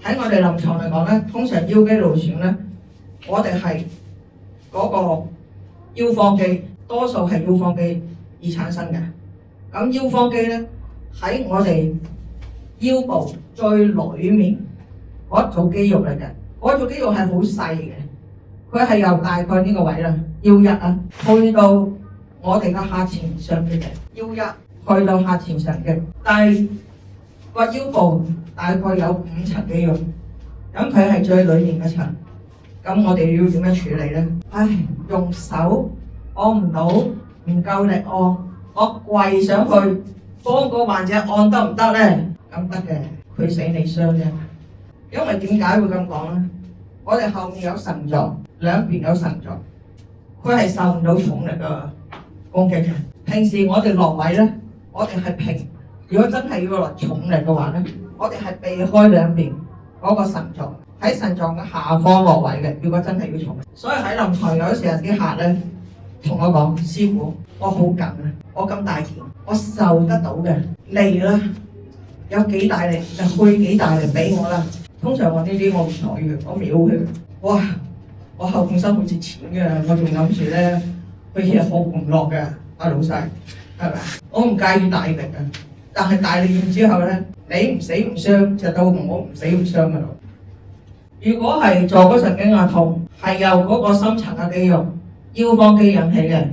喺我哋臨床嚟講咧，通常腰肌勞損咧，我哋係嗰個腰方肌，多數係腰方肌而產生嘅。咁腰方肌咧喺我哋腰部最裏面嗰組肌肉嚟嘅，嗰組肌肉係好細嘅，佢係由大概呢個位啦，腰一啊，去到我哋嘅下前上肌嘅腰一，去到下前上肌，但係個腰部大概有5層肌肉，咁佢係最裏面嘅層，咁我哋要點樣處理咧？唉，用手按唔到，唔夠力按，我跪上去幫個患者按得唔得咧？咁得嘅，佢死你傷啫。因為點解會咁講咧？我哋後面有腎臟，兩邊有腎臟，佢係受唔到重力嘅攻擊嘅。平時我哋落位咧，我哋係平。如果真係要落重力嘅話咧，我哋係避開兩邊嗰個腎臟，喺腎臟嘅下方落位嘅。如果真係要重力，所以喺臨床有時候啲客咧同我講：師傅，我好緊啊，我咁大件，我受得到嘅，嚟啦，有幾大力就去幾大力俾我啦。通常我呢啲我唔睬嘅，我秒佢。哇！我後半身好似錢嘅，我仲諗住咧佢其實好唔落嘅，阿老細係咪？我唔介意大力嘅，但係大力完之後咧，你唔死唔傷就到我唔死唔傷嘅咯。如果係坐骨神經嘅痛，係由嗰個深層嘅肌肉腰方肌引起嘅，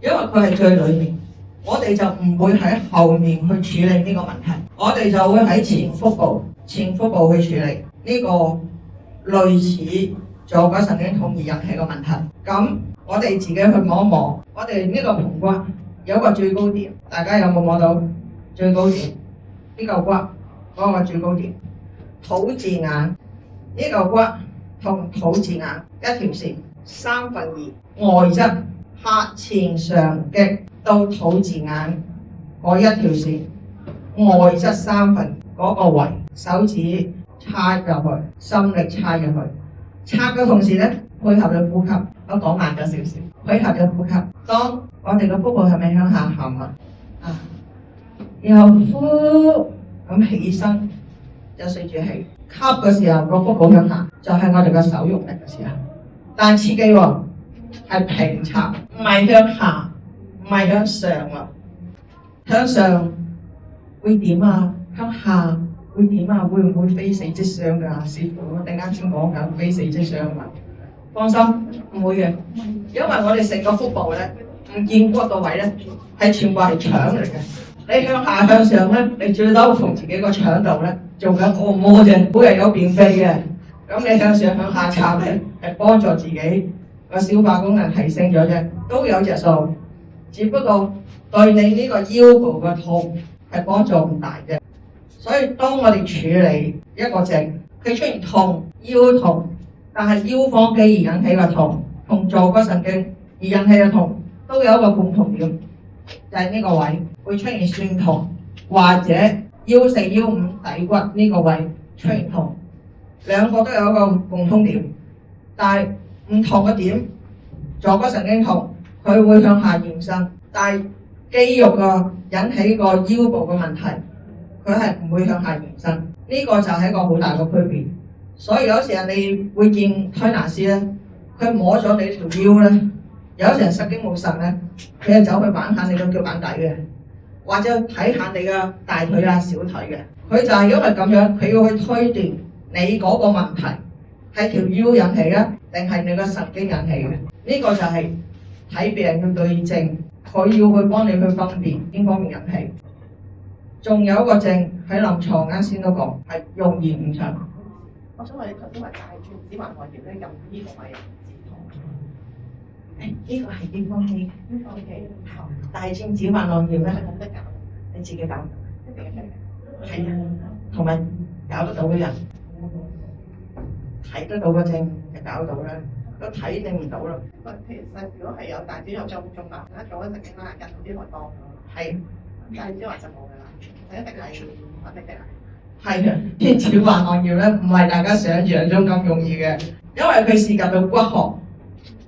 因為佢係最裏面，我哋就唔會喺後面去處理呢個問題，我哋就會喺前腹部去處理呢個類似坐骨神經痛而引起嘅問題。咁我哋自己去摸一摸，我哋呢個盆骨有個最高點，大家有冇摸到最高點？呢嚿骨嗰個最高點，肚字眼呢嚿骨同肚字眼一條線，2/3外側下前上棘到肚字眼嗰一條線，外側3/3嗰個位，手指插入去，心力插入去，插嘅同時咧，配合你呼吸，我講慢咗少少，配合嘅呼吸。當我哋嘅腹部係咪向下含啊？然後呼咁起身，就隨住氣吸嘅時候，個腹部向下，就係我哋嘅手用力嘅時候。但切記喎，係平插，唔係向下，唔係向上喎。向上會點啊？向下會點啊？會唔會非死即傷㗎？師傅，我哋啱先講緊非死即傷嘛。放心，唔會嘅，因為我哋成個腹部咧，唔見骨個位咧，係全部係腸嚟嘅。你向下向上咧，你最多同自己個腸度咧做緊按摩啫，每日有便秘嘅。咁你向上向下插咧，係幫助自己個消化功能提升咗啫，都有隻數。只不過對你呢個腰部嘅痛係幫助唔大嘅。所以當我哋處理一個症，佢出現痛、腰痛，但係腰方肌而引起嘅痛，同坐骨神經而引起嘅痛，都有一個共同點，就係呢個位會出現酸痛，或者腰4、腰5底骨呢個位出現痛，兩個都有一個共通點，但係唔同嘅點。坐骨神經痛，佢會向下延伸，但係肌肉引起個腰部嘅問題，佢係唔會向下延伸。呢個就係一個好大嘅區別。所以有時候你會見推拿師咧，佢摸咗你條腰咧，有時候失驚無神咧，佢就走去玩下你個腳板底嘅，或者睇下你嘅大腿啊、小腿嘅。佢就係因為咁樣，佢要去推斷你嗰個問題係條腰引起啊，定係你個神經引起嘅。呢個就係睇病嘅對症，佢要去幫你去分辨邊方面引起。仲有一個症喺臨床啱先都講係容易誤診。我想問你頭先話大轉子環外葉咧，有呢個位有止痛？呢個係邊方肌？邊方肌？大轉子環外葉咧，冇得搞，你自己搞。一定係係啊，同埋搞得到嘅人，睇得到嘅症就搞到啦。都睇定唔到啦。其實如果係有大轉有中麻，一做一陣經拉筋嗰啲來幫。係。大轉話就冇㗎啦，就一定係我哋嘅。係嘅，轉子環外葉咧，唔係大家想象中咁容易嘅，因為佢涉及到骨學、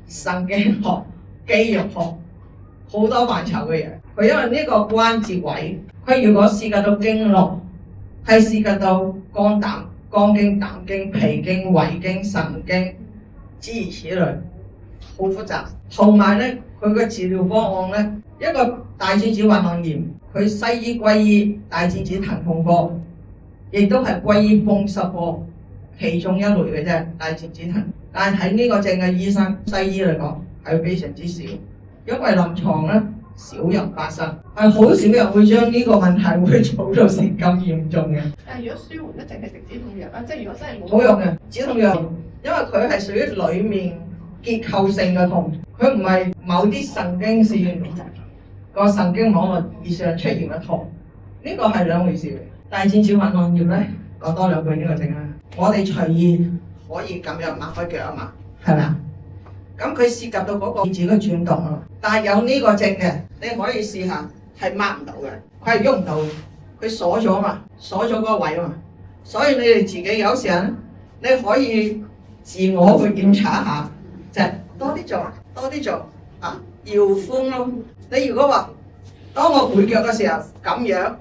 神經學、肌肉學好多範疇嘅嘢。佢因為呢個關節位，佢如果涉及到經絡，係涉及到肝膽、肝經、膽經、脾經、胃經、神經，諸如此類，好複雜。同埋咧，佢嘅治療方案咧，一個大轉子環外炎，佢西醫歸醫大轉子疼痛科，亦都係歸醫風濕科其中一類嘅啫。大轉子疼，但係喺呢個症嘅醫生西醫嚟講係非常之少，因為臨床咧少人發生，係好少人會將呢個問題會做到成咁嚴重嘅。但係如果舒緩咧，淨係食止痛藥啦，即係如果真係冇冇用嘅止痛藥，因為佢係屬於裡面結構性嘅痛，佢唔係某啲神經線個神經網絡以上出現嘅痛，呢個係兩回事嚟。大轉子環外葉咧，講多兩句呢個症啦。我哋隨意可以咁樣擘開腳啊嘛，係咪啊？咁佢涉及到嗰個自己嘅轉動啊，但係有呢個症嘅，你可以試下係擘唔到嘅，佢係喐唔到嘅，佢鎖咗嘛，鎖咗嗰個位啊嘛。所以你哋自己有時候你可以自我去檢查一下，就係多啲做，多啲做啊，搖寬咯。你如果話當我攰腳嘅時候咁樣，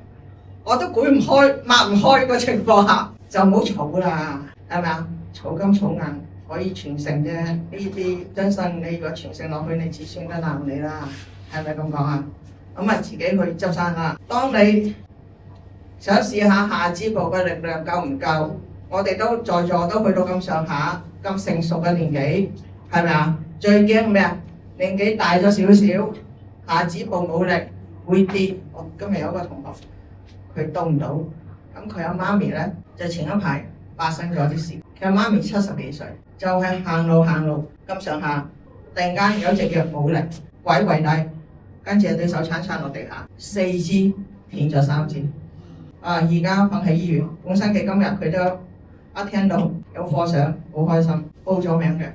我都攰唔開、擘唔開個情況下，就唔好嘈啦，係咪啊？嘈金嘈硬，可以傳承嘅呢啲，相信你如果傳承落去，你子孫都難你啦，係咪咁講啊？咁啊，自己去執生啦。當你想試下下肢部嘅力量夠唔夠，我哋都在座都去到咁上下咁成熟嘅年紀，係咪啊？最驚咩啊？年紀大咗少少，下肢部冇力會跌。我今日有個同學，佢動唔到，咁佢阿媽咪咧就前一排發生咗啲事。佢阿媽咪70幾歲，就係行路咁上下，突然間有隻腳冇力，跪低，跟住對手撐落地下，4肢斷咗3肢。而家瞓喺醫院。本身佢今日佢都一聽到有課上，好開心，報咗名嘅。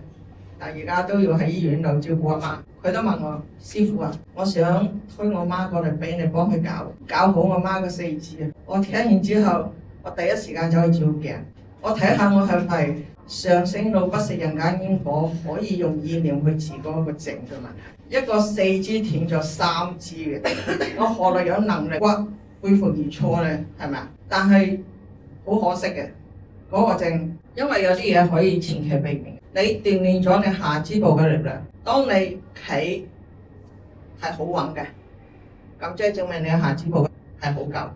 但而家都要喺醫院度照顧阿媽。佢都問我師傅啊，我想推我媽過嚟俾你幫佢搞好我媽嘅4肢啊。我聽完之後，我第一時間走去照鏡，我睇下我係咪上升到不食人間煙火，可以用意念去治嗰個症嘅問題。一個4肢斷咗3肢嘅，我何來有能力骨恢復如初咧？係咪啊？但係好可惜嘅嗰個症，因為有啲嘢可以前期避免。你鍛鍊咗你下肢部嘅力量，當你企係好穩嘅，咁即係證明你嘅下肢部係好夠，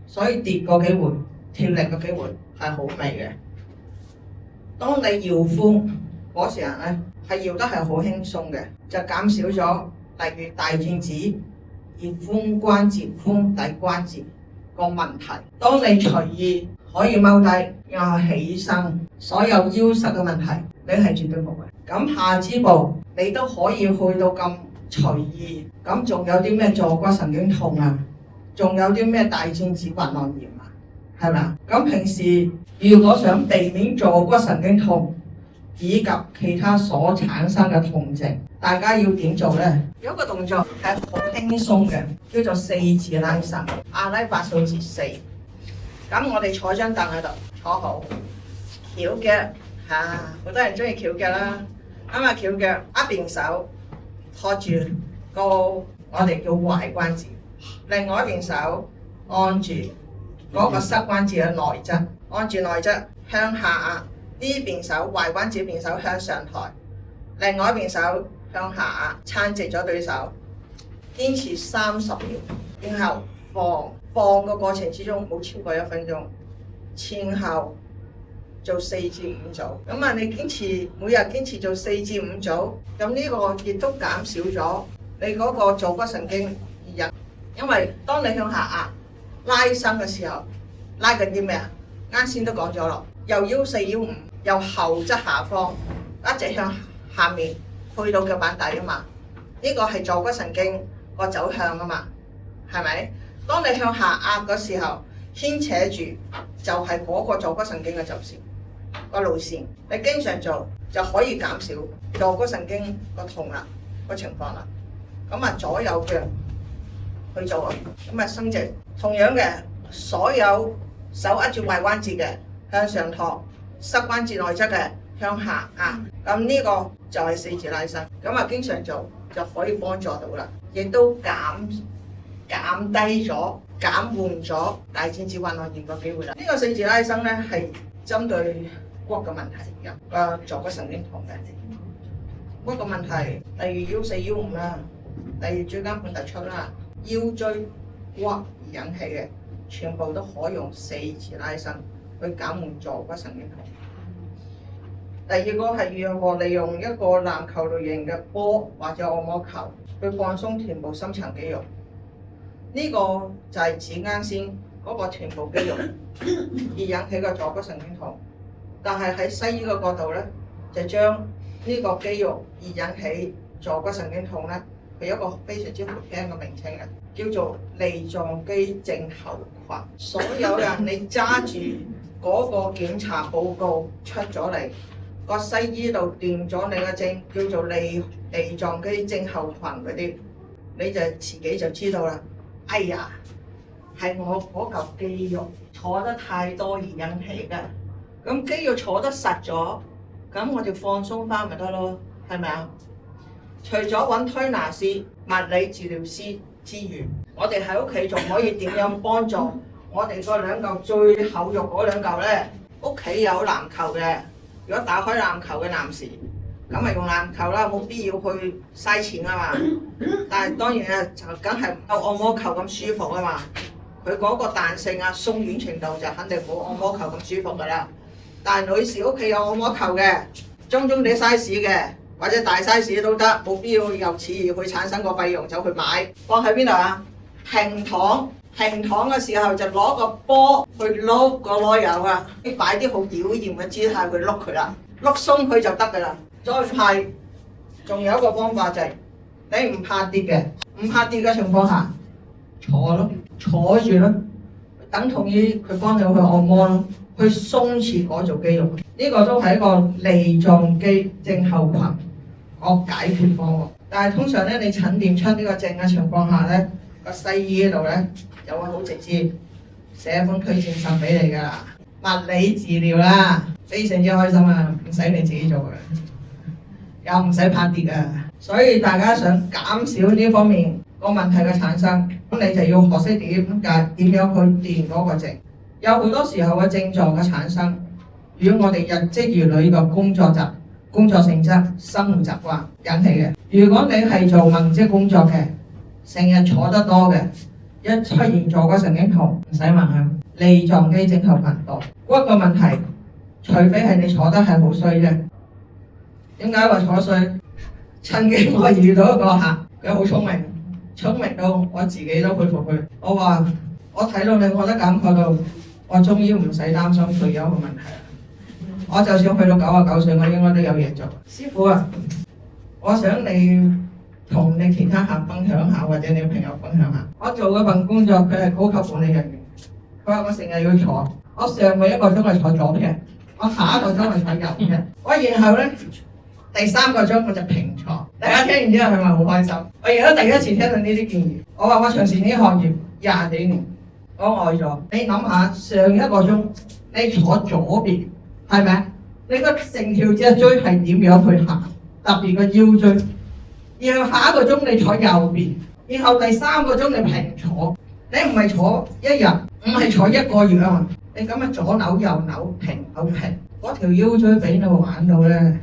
所以跌個機會、脫力嘅機會係好微嘅。當你搖寬嗰時候咧，係搖得係好輕鬆嘅，就減少咗例如大轉子、而髖關節、髖底關節個問題。當你隨意可以踎低又起身，所有腰實嘅問題你係絕對冇嘅。咁下肢部你都可以去到咁隨意，咁仲有啲咩坐骨神經痛啊？仲有啲咩大轉子滑囊炎啊？係咪啊？咁平時如果想避免坐骨神經痛以及其他所產生嘅痛症，大家要點做呢？有一個動作係好輕鬆嘅，叫做4字拉伸，阿拉伯數字4。咁我哋坐張凳喺度，坐好，翹腳嚇，好多人中意翹腳啦。咁啊翹腳，一邊手托住個我哋叫踝關節，另外一邊手按住嗰個膝關節嘅內側，按住內側向下壓。呢邊手踝關節邊手向上抬，另外一邊手向下壓，撐直咗對手，堅持30秒，然後放個過程之中冇超過1分鐘，前後做4至5組。咁啊，你每日堅持做4至5組，咁呢個亦都減少咗你嗰個坐骨神經炎，因為當你向下壓拉伸嘅時候，拉緊啲咩啊？啱先都講咗咯，由腰4、腰5，由後側下方一直向下面去到腳板底啊嘛。呢個係坐骨神經個走向啊嘛，係咪？當你向下壓嘅時候，牽扯住就係嗰個坐骨神經嘅走線個路線。你經常做就可以減少坐骨神經個痛啦個情況啦。咁啊，左右腳去做啊，咁啊伸直。同樣嘅，所有手握住踝關節嘅向上托，膝關節內側嘅向下壓。咁呢個就係4字拉伸。咁啊，經常做就可以幫助到啦，亦都減低咗、減緩咗大轉子滑囊炎嘅機會啦。呢個4字拉伸咧係針對骨嘅問題嘅，坐骨神經痛嘅骨嘅問題，例如腰4、腰5啦，例如椎間盤突出啦、腰椎骨而引起嘅，全部都可以用4字拉伸去減緩坐骨神經痛。第二個係如何利用一個籃球類型嘅波或者按摩球去放鬆臀部深層肌肉。呢個就係指啱先嗰個臀部肌肉而引起嘅坐骨神經痛，但係喺西醫嘅角度咧，就將呢個肌肉而引起坐骨神經痛咧，佢有一個非常之好聽嘅名稱嘅，叫做梨狀肌症候群。所有人你揸住嗰個檢查報告出咗嚟，個西醫度斷咗你嘅症，叫做梨狀肌症候群嗰啲，你就自己就知道啦。哎呀，係我嗰嚿肌肉坐得太多而引起嘅。咁肌肉坐得實咗，咁我哋放鬆翻咪得咯，係咪啊？除咗揾推拿師、物理治療師之餘，我哋喺屋企仲可以點樣幫助我哋嗰2嚿最厚肉嗰2嚿咧？屋企有籃球嘅，如果打開籃球嘅男士，咁咪用籃球啦，冇必要去嘥錢啊嘛。但係當然啊，就梗係唔夠按摩球咁舒服啊嘛。佢嗰個彈性啊、鬆軟程度就肯定冇按摩球咁舒服㗎啦。但係女士屋企有按摩球嘅，中啲 size 嘅或者大 size 都得，冇必要由此而去產生個費用走去買。放喺邊度啊？平躺嘅時候就攞個波去碌個螺柚啊，擺啲好妖豔嘅姿態去碌佢啦，碌鬆佢就得㗎啦。再係，仲有一個方法就係、你唔怕跌嘅情況下，坐住咯，等同於佢幫你去按摩咯，去鬆弛嗰組肌肉。呢個都係一個梨狀肌症候群個解決方案。但係通常咧，你診斷出呢個症嘅情況下咧，個西醫嗰度咧就會好直接寫封推薦信俾你㗎啦。物理治療啦，非常之開心啊，唔使你自己做嘅，又唔使怕跌啊。所以大家想減少呢方面個問題嘅產生，咁你就要學識點樣去練嗰個症。有好多時候嘅症狀嘅產生，如果我哋日積月累嘅工作性質、生活習慣引起嘅。如果你係做文職工作嘅，成日坐得多嘅，一出現坐骨神經痛，唔使問啊，梨狀肌症候群多。骨嘅問題，除非係你坐得係好衰啫。點解話坐衰？曾經我遇到一個客，佢好聰明到我自己都佩服佢。我話我睇到你，我都感覺到我終於唔使擔心退休嘅問題啦。我就算去到99歲，我應該都有嘢做。師傅啊，我想你同你其他客分享下，或者你朋友分享下。我做嗰份工作，佢係高級管理人員。佢話我成日要坐，我上個1個鐘係坐左邊，我下一個鐘係坐右邊。我然後咧第3個鐘我就平坐。大家聽完之後係咪好開心？我而家第一次聽到呢啲建議。我話我從事呢行業20幾年，我呆咗。你諗下，上一個鐘你坐左邊，係咪？你個成條脊椎係點樣去行？特別個腰椎。然後下一個鐘你坐右邊，然後第3個鐘你平坐。你唔係坐一日，唔係坐1個月啊嘛。你咁樣左扭右扭，平扭平，嗰條腰椎俾你玩到咧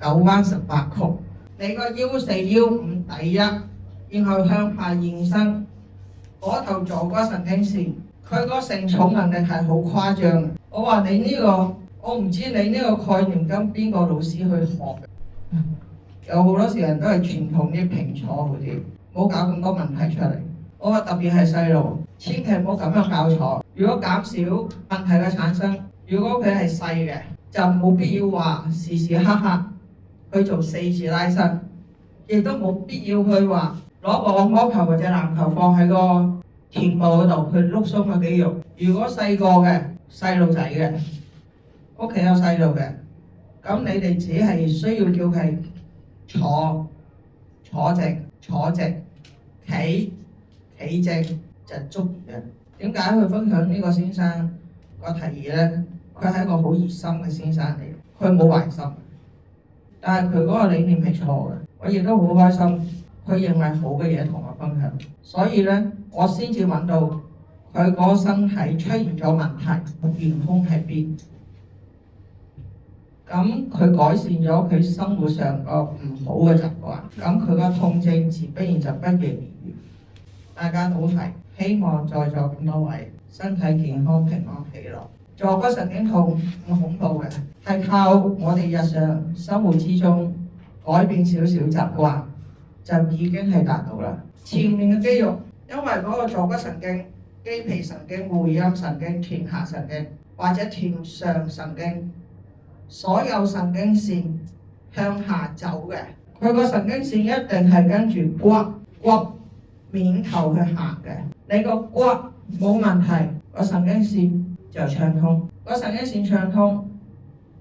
9彎18曲。你個腰4腰5第一，然後向下延伸，嗰頭坐骨神經線，佢個承重能力係好誇張嘅。我話你呢個，我唔知你呢個概念跟邊個老師去學嘅。有好多時人都係傳統啲平坐嗰啲，冇搞咁多問題出嚟。我話特別係細路，千祈唔好咁樣教坐。如果減少問題嘅產生，如果佢係細嘅，就冇必要話時時刻刻去做4次拉伸，亦都冇必要去話攞個按摩球或者籃球放喺個臀部嗰度去碌鬆個肌肉。如果細個嘅細路仔嘅，屋企有細路嘅，咁你哋只係需要叫佢坐直，企直就足嘅。點解佢分享呢個先生個提議咧？佢係一個好熱心嘅先生嚟，佢冇壞心，但係佢嗰個理念係錯嘅。我亦都好開心，佢認為好嘅嘢同我分享，所以咧我先至揾到佢嗰個身體出現咗問題，元兇喺邊。咁佢改善咗佢生活上個唔好嘅習慣，咁佢個痛症自不然就不期而遇。大家都係希望在座咁多位身體健康、平安喜樂。坐骨神經痛唔恐怖嘅，係靠我哋日常生活之中改變少少習慣，就已經係達到啦。前面嘅肌肉，因為嗰個坐骨神經、肌皮神經、會陰神經、臀下神經或者臀上神經，所有神經線向下走嘅，佢個神經線一定係跟住骨面頭去行嘅。你個骨冇問題，個神經線就暢通。個神經線暢通，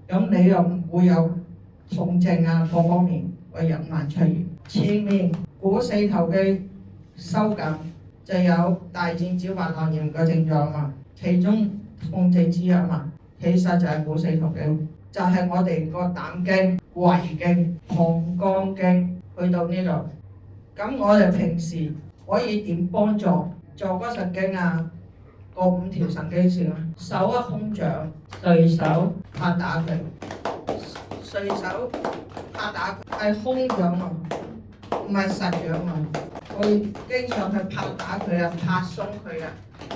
咁你又唔會有痛症啊，各方面會隱患出現。前面股四頭肌收緊，就有大腱鞘滑囊炎嘅症狀嘛，其中痛症之一嘛，其實就係股四頭肌。就係我哋個膽經、胃經、膀胱經去到呢度，咁我哋平時可以點幫助坐骨神經啊？嗰5條神經線啊，手一空掌，對手拍打佢，隨手拍打係空掌啊，唔係實掌啊。會經常去拍打佢啊，拍鬆佢啊。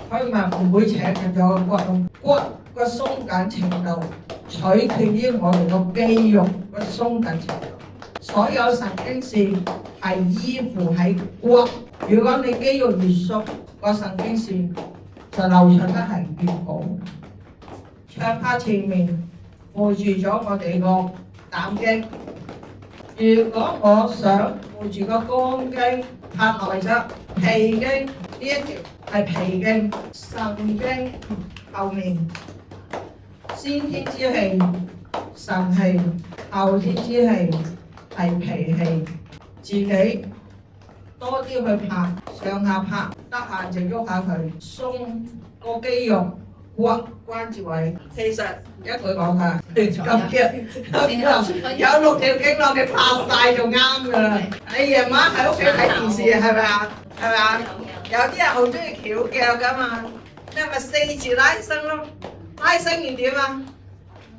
佢唔會扯緊咗個骨，骨個鬆緊程度取決於我哋個肌肉個鬆緊程度。所有神經線係依附喺骨，如果你肌肉越縮，個神經線就流暢得係越好。長拍前面扶住咗我哋個膽經，如果我想扶住個肝經，拍內側脾經呢一條係脾經，腎經後面先天之氣腎氣，後天之氣係脾氣，自己多啲去拍，上下拍，得閒就喐下佢，鬆個肌肉骨關節位。其實一句講下，有6條經絡你拍晒就啱噶啦。你夜晚喺屋企睇電視係咪啊？係咪啊？有啲人好中意翹腳噶嘛，你咪4字拉伸咯，拉伸完點啊？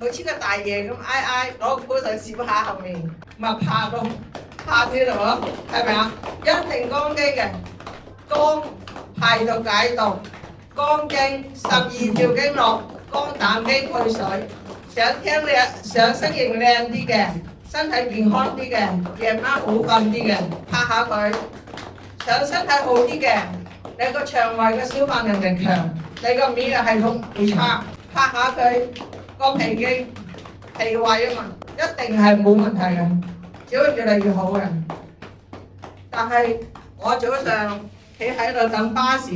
好似個大爺咁挨攞個手攝下後面，咪拍咯，拍呢度咯，係咪啊？一定肝經嘅，肝排到解毒，肝經12條經絡，肝膽經配水。想身形靚啲嘅，身體健康啲嘅，夜晚好瞓啲嘅，拍下佢。想身體好啲嘅，你個腸胃嘅消化能力強，你個免疫系統會差，拍下佢。個脾經脾胃啊嘛，一定係冇問題嘅，只會越嚟越好嘅。但係我早上企喺度等巴士、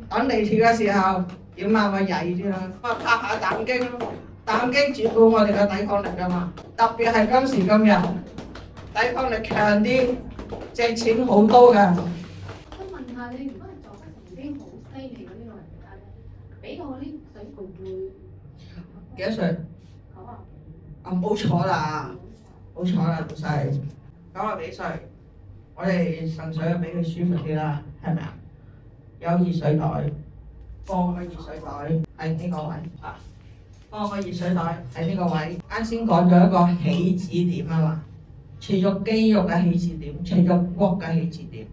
等地鐵嘅時候，點啊咪曳啲啦，我拍下膽經咯，膽經主管我哋嘅抵抗力㗎嘛，特別係今時今日，抵抗力強啲，值錢好多㗎。我問下你，如果係坐骨神經好犀利嗰啲老人家咧，俾我啲水會唔會？幾多歲？唔好坐啦，好坐啦，老細，90幾歲，我哋腎水就俾佢舒服啲啦，係咪啊？有熱水袋，放個熱水袋喺呢個位啊，放個熱水袋喺呢個位。啱先講咗一個起止點啊嘛，除咗肌肉嘅起止點，除咗骨嘅起止點，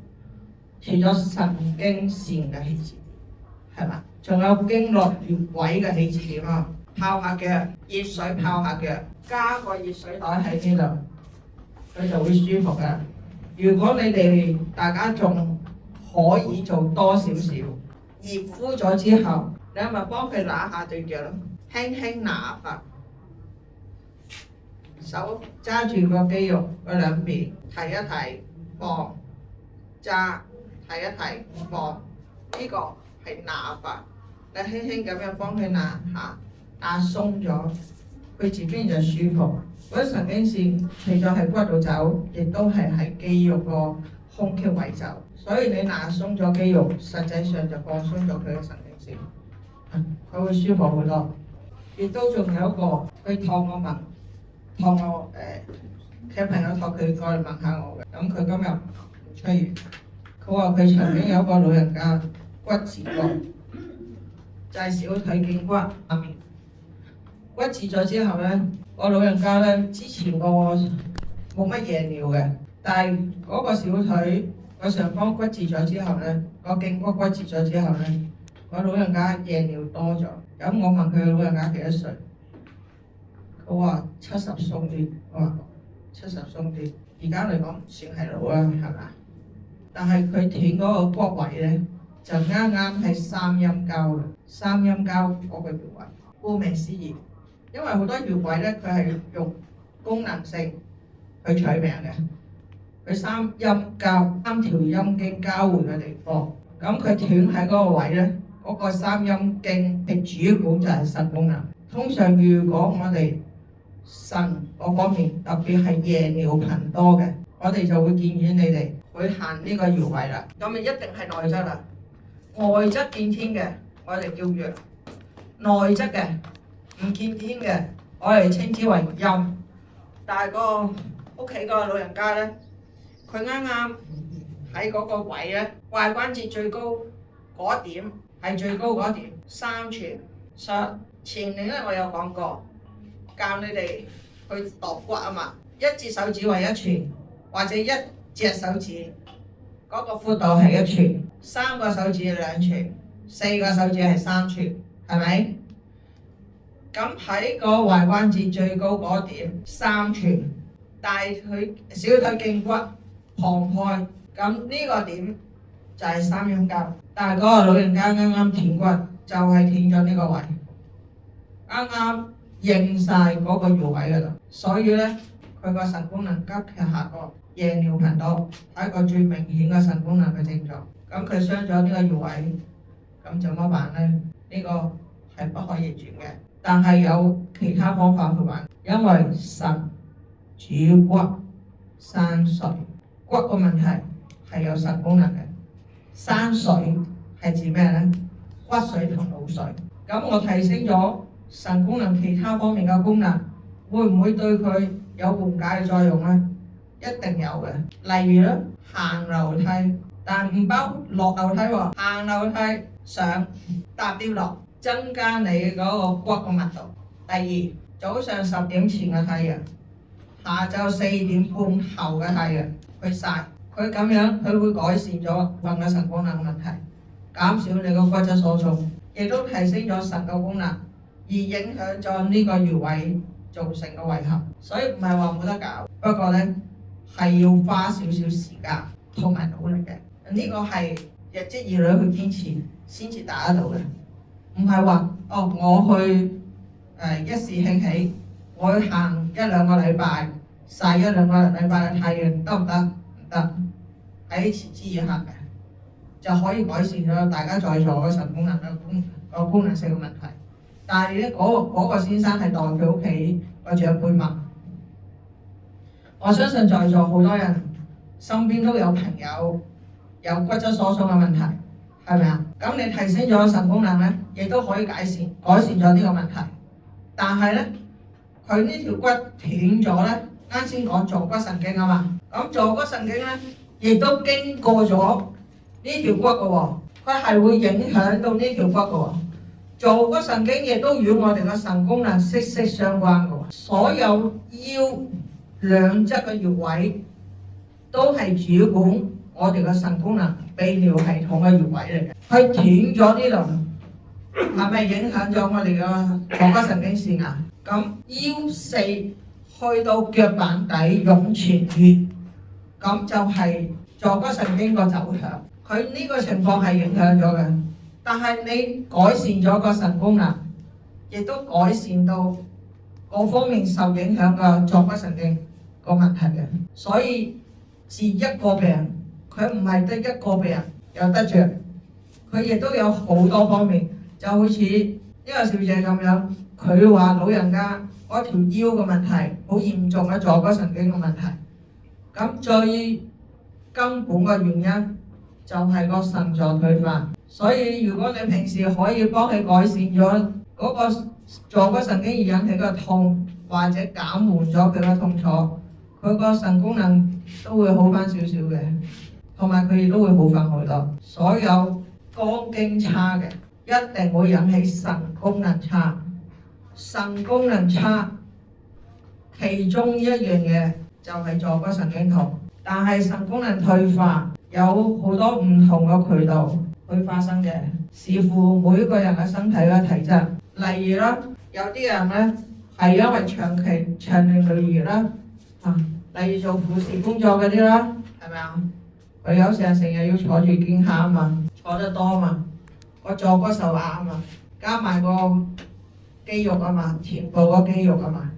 除咗神經線嘅起止點，係嘛？仲有經絡穴位嘅起止點啊！泡下腳，熱水泡下腳，加個熱水袋喺呢度，佢就會舒服㗎。如果你哋大家仲可以做多少少，熱敷咗之後，你咪幫佢拿下對腳咯，輕輕拿法，手揸住個肌肉嗰兩邊，提一提放，揸提一提放，呢個係拿法，你輕輕咁樣幫佢拿下。壓鬆咗，佢自己就舒服。嗰啲神經線除咗喺骨度走，亦都係喺肌肉個胸腔位走。所以你壓鬆咗肌肉，實際上就放鬆咗佢嘅神經線，佢會舒服好多。亦都仲有一個，佢託我嘅朋友託佢過嚟問下我嘅。咁佢今日唔出院，佢話佢曾經有一個老人家骨折過，就係小腿頸骨下面。骨折咗之後咧，個老人家咧之前個冇乜夜尿嘅，但係嗰個小腿個上方骨折咗之後咧，個頸骨骨折咗之後咧，個老人家夜尿多咗。咁我問佢老人家幾多歲，佢話70鬆啲，我話70鬆啲，而家嚟講唔算係老啦，係嘛？但係佢斷嗰個骨位咧，就啱啱係三陰交嗰個穴位，顧名思義。因為好多穴位咧，佢係用功能性去取名嘅。佢三陰交，3條陰經交匯嘅地方。咁佢斷喺嗰個位咧，嗰個三陰經係主管就係腎功能。通常如果我哋腎嗰方面，特別係夜尿頻多嘅，我哋就會建議你哋去行呢個穴位啦。咁咪一定係內側啦，外側見天嘅，我哋叫陽；內側嘅唔見天嘅，我哋稱之為陰。但係個屋企個老人家咧，佢啱啱喺嗰個位咧，踝關節最高嗰點係最高嗰點，3寸。前年咧我有講過，教你哋去度骨啊嘛，一節手指為一寸，或者一隻手指嗰個闊度係一寸，3個手指2寸，4個手指係3寸，係咪？咁喺個踝關節最高嗰點3寸，大腿小腿脛骨旁開，咁呢個點就係3陰交，但係嗰個老人家啱啱斷骨，就係斷咗呢個位，啱啱應晒嗰個穴位嗰度，所以咧佢個腎功能急劇下降，夜尿頻多，係一個最明顯嘅腎功能嘅症狀。咁佢傷咗呢個穴位，咁怎麼辦咧？呢個係不可逆轉嘅，但係有其他方法去辦，因為腎主骨生水，骨個問題係有腎功能嘅，生水係指咩咧？骨水同腦水。咁我提升咗腎功能其他方面嘅功能，會唔會對佢有緩解嘅作用咧？一定有嘅。例如咧，行樓梯，但唔包落樓梯喎，行樓梯上搭 lift 落，增加你嗰個骨嘅密度。第二，早上10點前嘅太陽，下晝4點半後嘅太陽去曬，佢咁樣佢會改善咗運嘅腎功能嘅問題，減少你個骨質疏鬆，亦都提升咗腎嘅功能，而影響咗呢個穴位造成嘅遺憾。所以唔係話冇得搞，不過咧係要花少少時間同埋努力嘅。呢個係日積月累去堅持先至達得到嘅，唔係話我去一時興起，我去行1-2個禮拜，曬1-2個禮拜嘅太陽得唔得？唔得，喺持之以恆嘅就可以改善咗大家在座嘅腎功能嘅功能性嘅問題。但係咧嗰個先生係代佢屋企個長輩問，我相信在座好多人身邊都有朋友有骨質疏鬆嘅問題，係咪啊？咁你提升咗腎功能咧，亦都可以改善咗呢個問題。但係咧，佢呢條骨斷咗咧，啱先講坐骨神經啊嘛，咁坐骨神經咧，亦都經過咗呢條骨嘅喎，佢係會影響到呢條骨嘅喎。坐骨神經亦都與我哋嘅腎功能息息相關嘅喎，所有腰兩側嘅穴位都係主管我哋嘅腎功能泌尿系統嘅穴位嚟嘅，佢斷咗呢度。係咪影響咗我哋嘅坐骨神經線啊？咁腰四去到腳板底湧泉穴，咁就係坐骨神經個走向。佢呢個情況係影響咗嘅，但係你改善咗個腎功能，亦都改善到各方面受影響嘅坐骨神經個問題嘅。所以治一個病，佢唔係得一個病人有得着，佢亦都有好多方面。就好似呢個小姐咁樣，佢話老人家嗰條腰嘅問題好嚴重嘅坐骨神經嘅問題，咁最根本嘅原因就係個腎臟退化。所以如果你平時可以幫佢改善咗嗰個坐骨神經而引起嘅痛，或者減緩咗佢嘅痛楚，佢個腎功能都會好翻少少嘅，同埋佢亦都會好翻好多。所有肝經差嘅一定會引起腎功能差，腎功能差其中一樣嘢就係坐骨神經痛。但係腎功能退化有好多唔同嘅渠道去發生嘅，視乎每一個人嘅身體嘅體質。例如啦，有啲人咧係因為長年累月啦，例如做護士工作嗰啲啦，係咪啊？佢有時成日要坐住肩下啊嘛，坐得多啊嘛。個坐骨受壓啊嘛，加埋個肌肉啊嘛，臀部個肌肉啊嘛，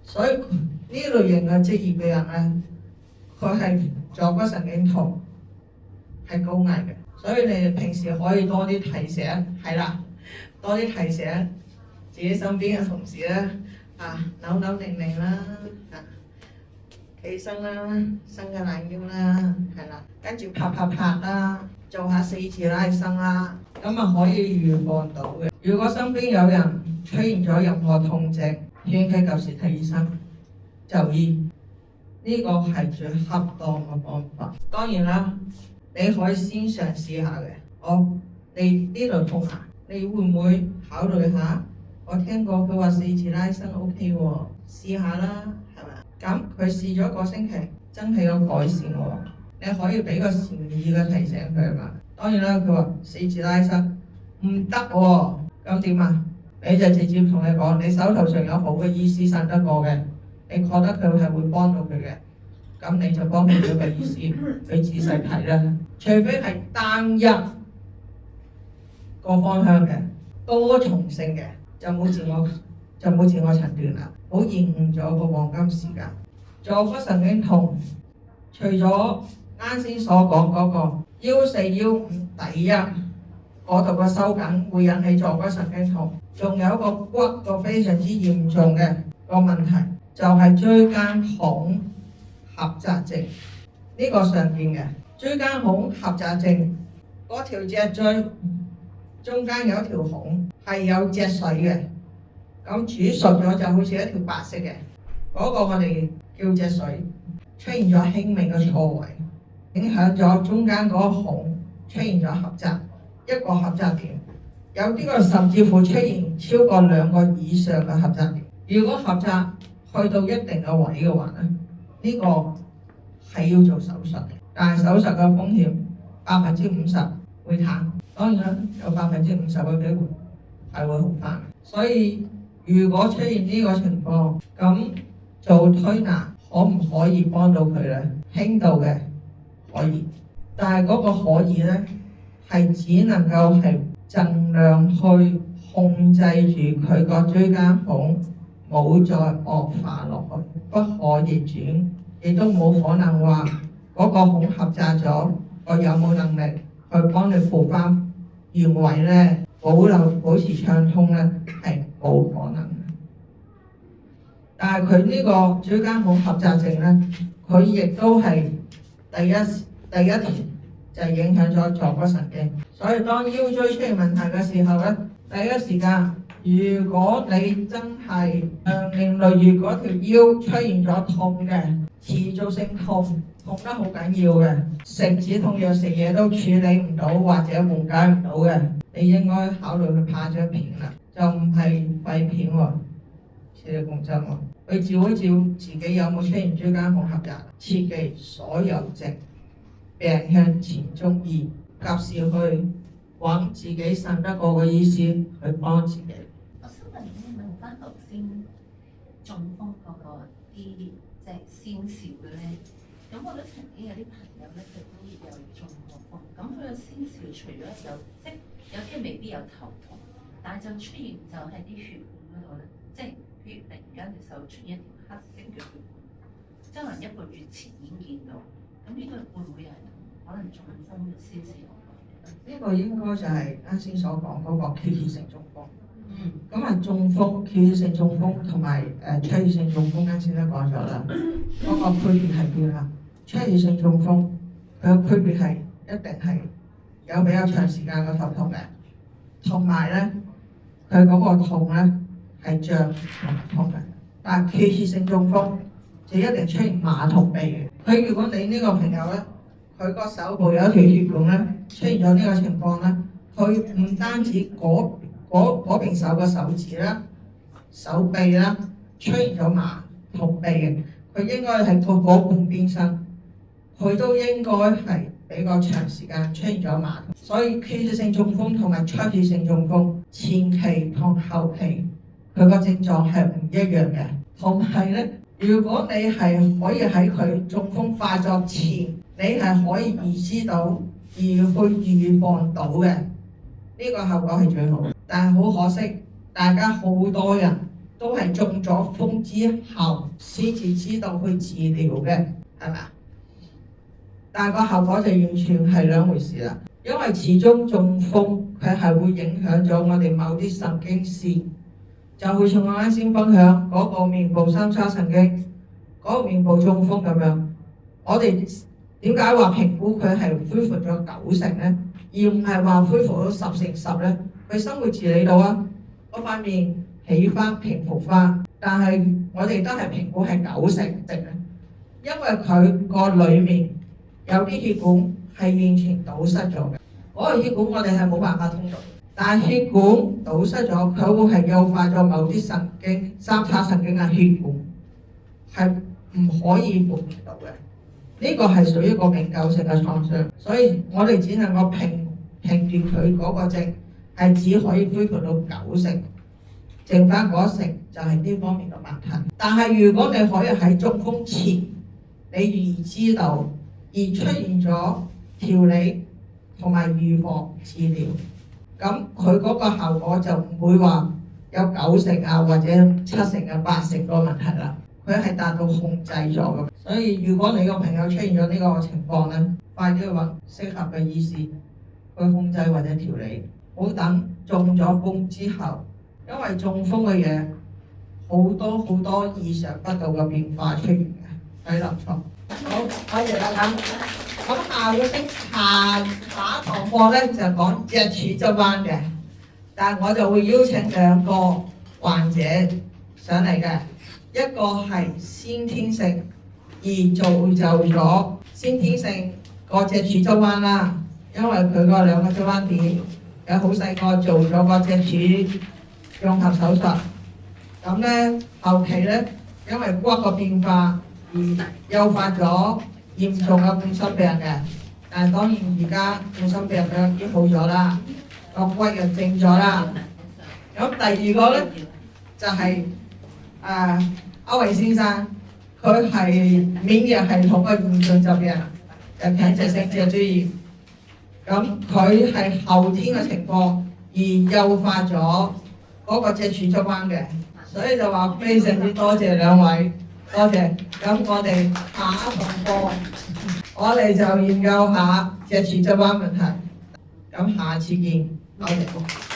所以呢類型嘅職業嘅人咧，佢係坐骨神經痛係高危嘅，所以你哋平時可以多啲提醒，係啦，多啲提醒自己身邊嘅同事咧，扭扭擰擰啦，起身啦，伸個懶腰啦，係啦，跟住拍啦，做下4次拉伸啦。咁啊可以預防到嘅。如果身邊有人出現咗任何痛症，勸佢及時睇醫生就醫，呢個係最恰當嘅方法。當然啦，你可以先嘗試下嘅。你呢度痛啊，你會唔會考慮下我聽過佢話4次拉伸 OK 喎，試下啦，係咪？咁佢試咗1個星期，真係有改善喎。你可以俾個善意嘅提醒佢嘛。當然啦，佢話4次拉伸唔得喎，咁點啊？你就直接同佢講，你手頭上有好嘅醫師信得過嘅，你覺得佢係會幫到佢嘅，咁你就幫佢咗個醫師去仔細睇啦。除非係單一個方向嘅、多重性嘅，就冇自我診斷啦，好延誤咗個黃金時間。坐骨神經痛，除咗啱先所講嗰個腰4、腰5第一嗰度個收緊會引起坐骨神經痛，仲有一個骨個非常之嚴重嘅個問題，就係椎間孔狹窄症。呢個常見嘅椎間孔狹窄症，嗰條脊椎中間有一條孔係有脊髓嘅，咁煮熟咗就好似一條白色嘅，嗰個我哋叫脊髓出現咗輕微嘅錯位，影響咗中間嗰個孔出現咗狹窄，一個狹窄點，有啲個甚至乎出現超過2個以上嘅狹窄點。如果狹窄去到一定嘅位嘅話咧，呢個係要做手術嘅，但係手術嘅風險50%會癱，當然啦，有50%嘅機會係會好返。所以如果出現呢個情況，咁做推拿可唔可以幫到佢咧？輕度嘅可以，但係嗰個可以咧係只能夠係盡量去控制住佢個椎間孔冇再惡化落去，不可逆轉，亦都冇可能話嗰個孔狹窄咗，我有冇能力去幫你補翻原位咧？保持暢通咧係冇可能嘅。但係佢呢個椎間孔狹窄症咧，佢亦都係第一條就係影響咗坐骨神經。所以當腰椎出現問題嘅時候咧，第一時間如果你真係例如嗰條腰出現咗痛嘅，持續性痛得好緊要嘅，食止痛藥食嘢都處理唔到或者緩解唔到嘅，你應該考慮去拍張片啦，就唔係肺片喎，磁力共振喎，去照一照自己有冇出現椎間孔狹窄。切記所有症病向淺中醫，及時去揾自己信得過嘅醫師去幫自己。我想問翻頭先中風嗰個啲即係先兆嘅咧，咁我都曾經有啲朋友咧，佢都有中過風，咁佢嘅先兆除咗有啲未必有頭痛，但係就出現就係啲血管嗰度咧，即係譬如突然間隻手出現一條黑色嘅血管，即係可能1個月前已經見到，咁呢個會唔會係可能中風嘅先兆？呢個應該就係啱先所講嗰個缺血性中風。咁啊，中風、缺血性中風同埋出血性中風啱先都講咗啦。嗰個區別係邊啊？出血性中風佢嘅區別係一定係有比較長時間嘅頭痛嘅，同埋咧佢嗰個痛咧係脹同埋痛嘅。但係缺血性中風就一定出現馬同臂嘅。佢如果你呢個朋友咧，佢個手部有一條血管咧，出現咗呢個情況咧，佢唔單止嗰邊手嘅手指啦、手臂啦出現咗麻同臂嘅，佢應該係個半邊身，佢都應該係比較長時間出現咗麻。所以缺血性中風同埋出血性中風前期同後期佢個症狀係唔一樣嘅。同埋咧，如果你係可以喺佢中風發作前，你係可以預知到而去預防到嘅，呢個效果係最好。但係好可惜，大家好多人都係中咗風之後先至知道去治療嘅，係咪？但係個效果就完全係兩回事啦。因為始終中風佢係會影響咗我哋某啲神經線，就好似我啱先分享嗰個面部三叉神經，嗰個面部中風咁樣，我哋點解話評估佢係恢復咗90%咧，而唔係話恢復到10%咧？佢生活自理到啊，嗰塊面起翻平復翻，但係我哋都係評估係90%值嘅，因為佢個裡面有啲血管係完全堵塞咗嘅，嗰個血管我哋係冇辦法通到，但係血管堵塞咗，佢會係誘發咗某啲神經、三叉神經嘅血管，係唔可以復原到嘅。呢個係屬於一個永久性嘅創傷，所以我哋只能夠評斷佢嗰個症係只可以恢復到90%，剩翻嗰1成就係呢方面嘅問題。但係如果你可以喺中風前，你預知到而出現咗調理同埋預防治療，咁佢嗰個效果就唔會話有90%啊或者7成啊8成個問題啦，佢係達到控制咗嘅。所以如果你個朋友出現咗呢個情況咧，快啲去揾適合嘅醫師去控制或者調理，好等中咗風之後，因為中風嘅嘢好多意想不到嘅變化出現嘅喺臨床。好，多謝大家。咁下一堂課咧就講脊柱側彎嘅，但係我就會邀請2個患者上嚟嘅，一個係先天性而造就咗先天性個脊柱側彎啦，因為佢個2個側彎點有好細個做咗個脊柱融合手術，咁咧後期咧因為骨個變化而誘發咗嚴重嘅冠心病嘅，但係當然而家冠心病佢已經好咗啦，個骨又正咗啦。咁第2個咧就係歐偉先生，佢係免疫系統嘅嚴重疾病，就強直性脊椎炎。咁佢係後天嘅情況而誘發咗嗰個脊柱側彎嘅，所以就話非常之多謝2位，多謝。咁我哋下一堂課，我哋就研究下脊柱側彎問題。咁下次見，多謝。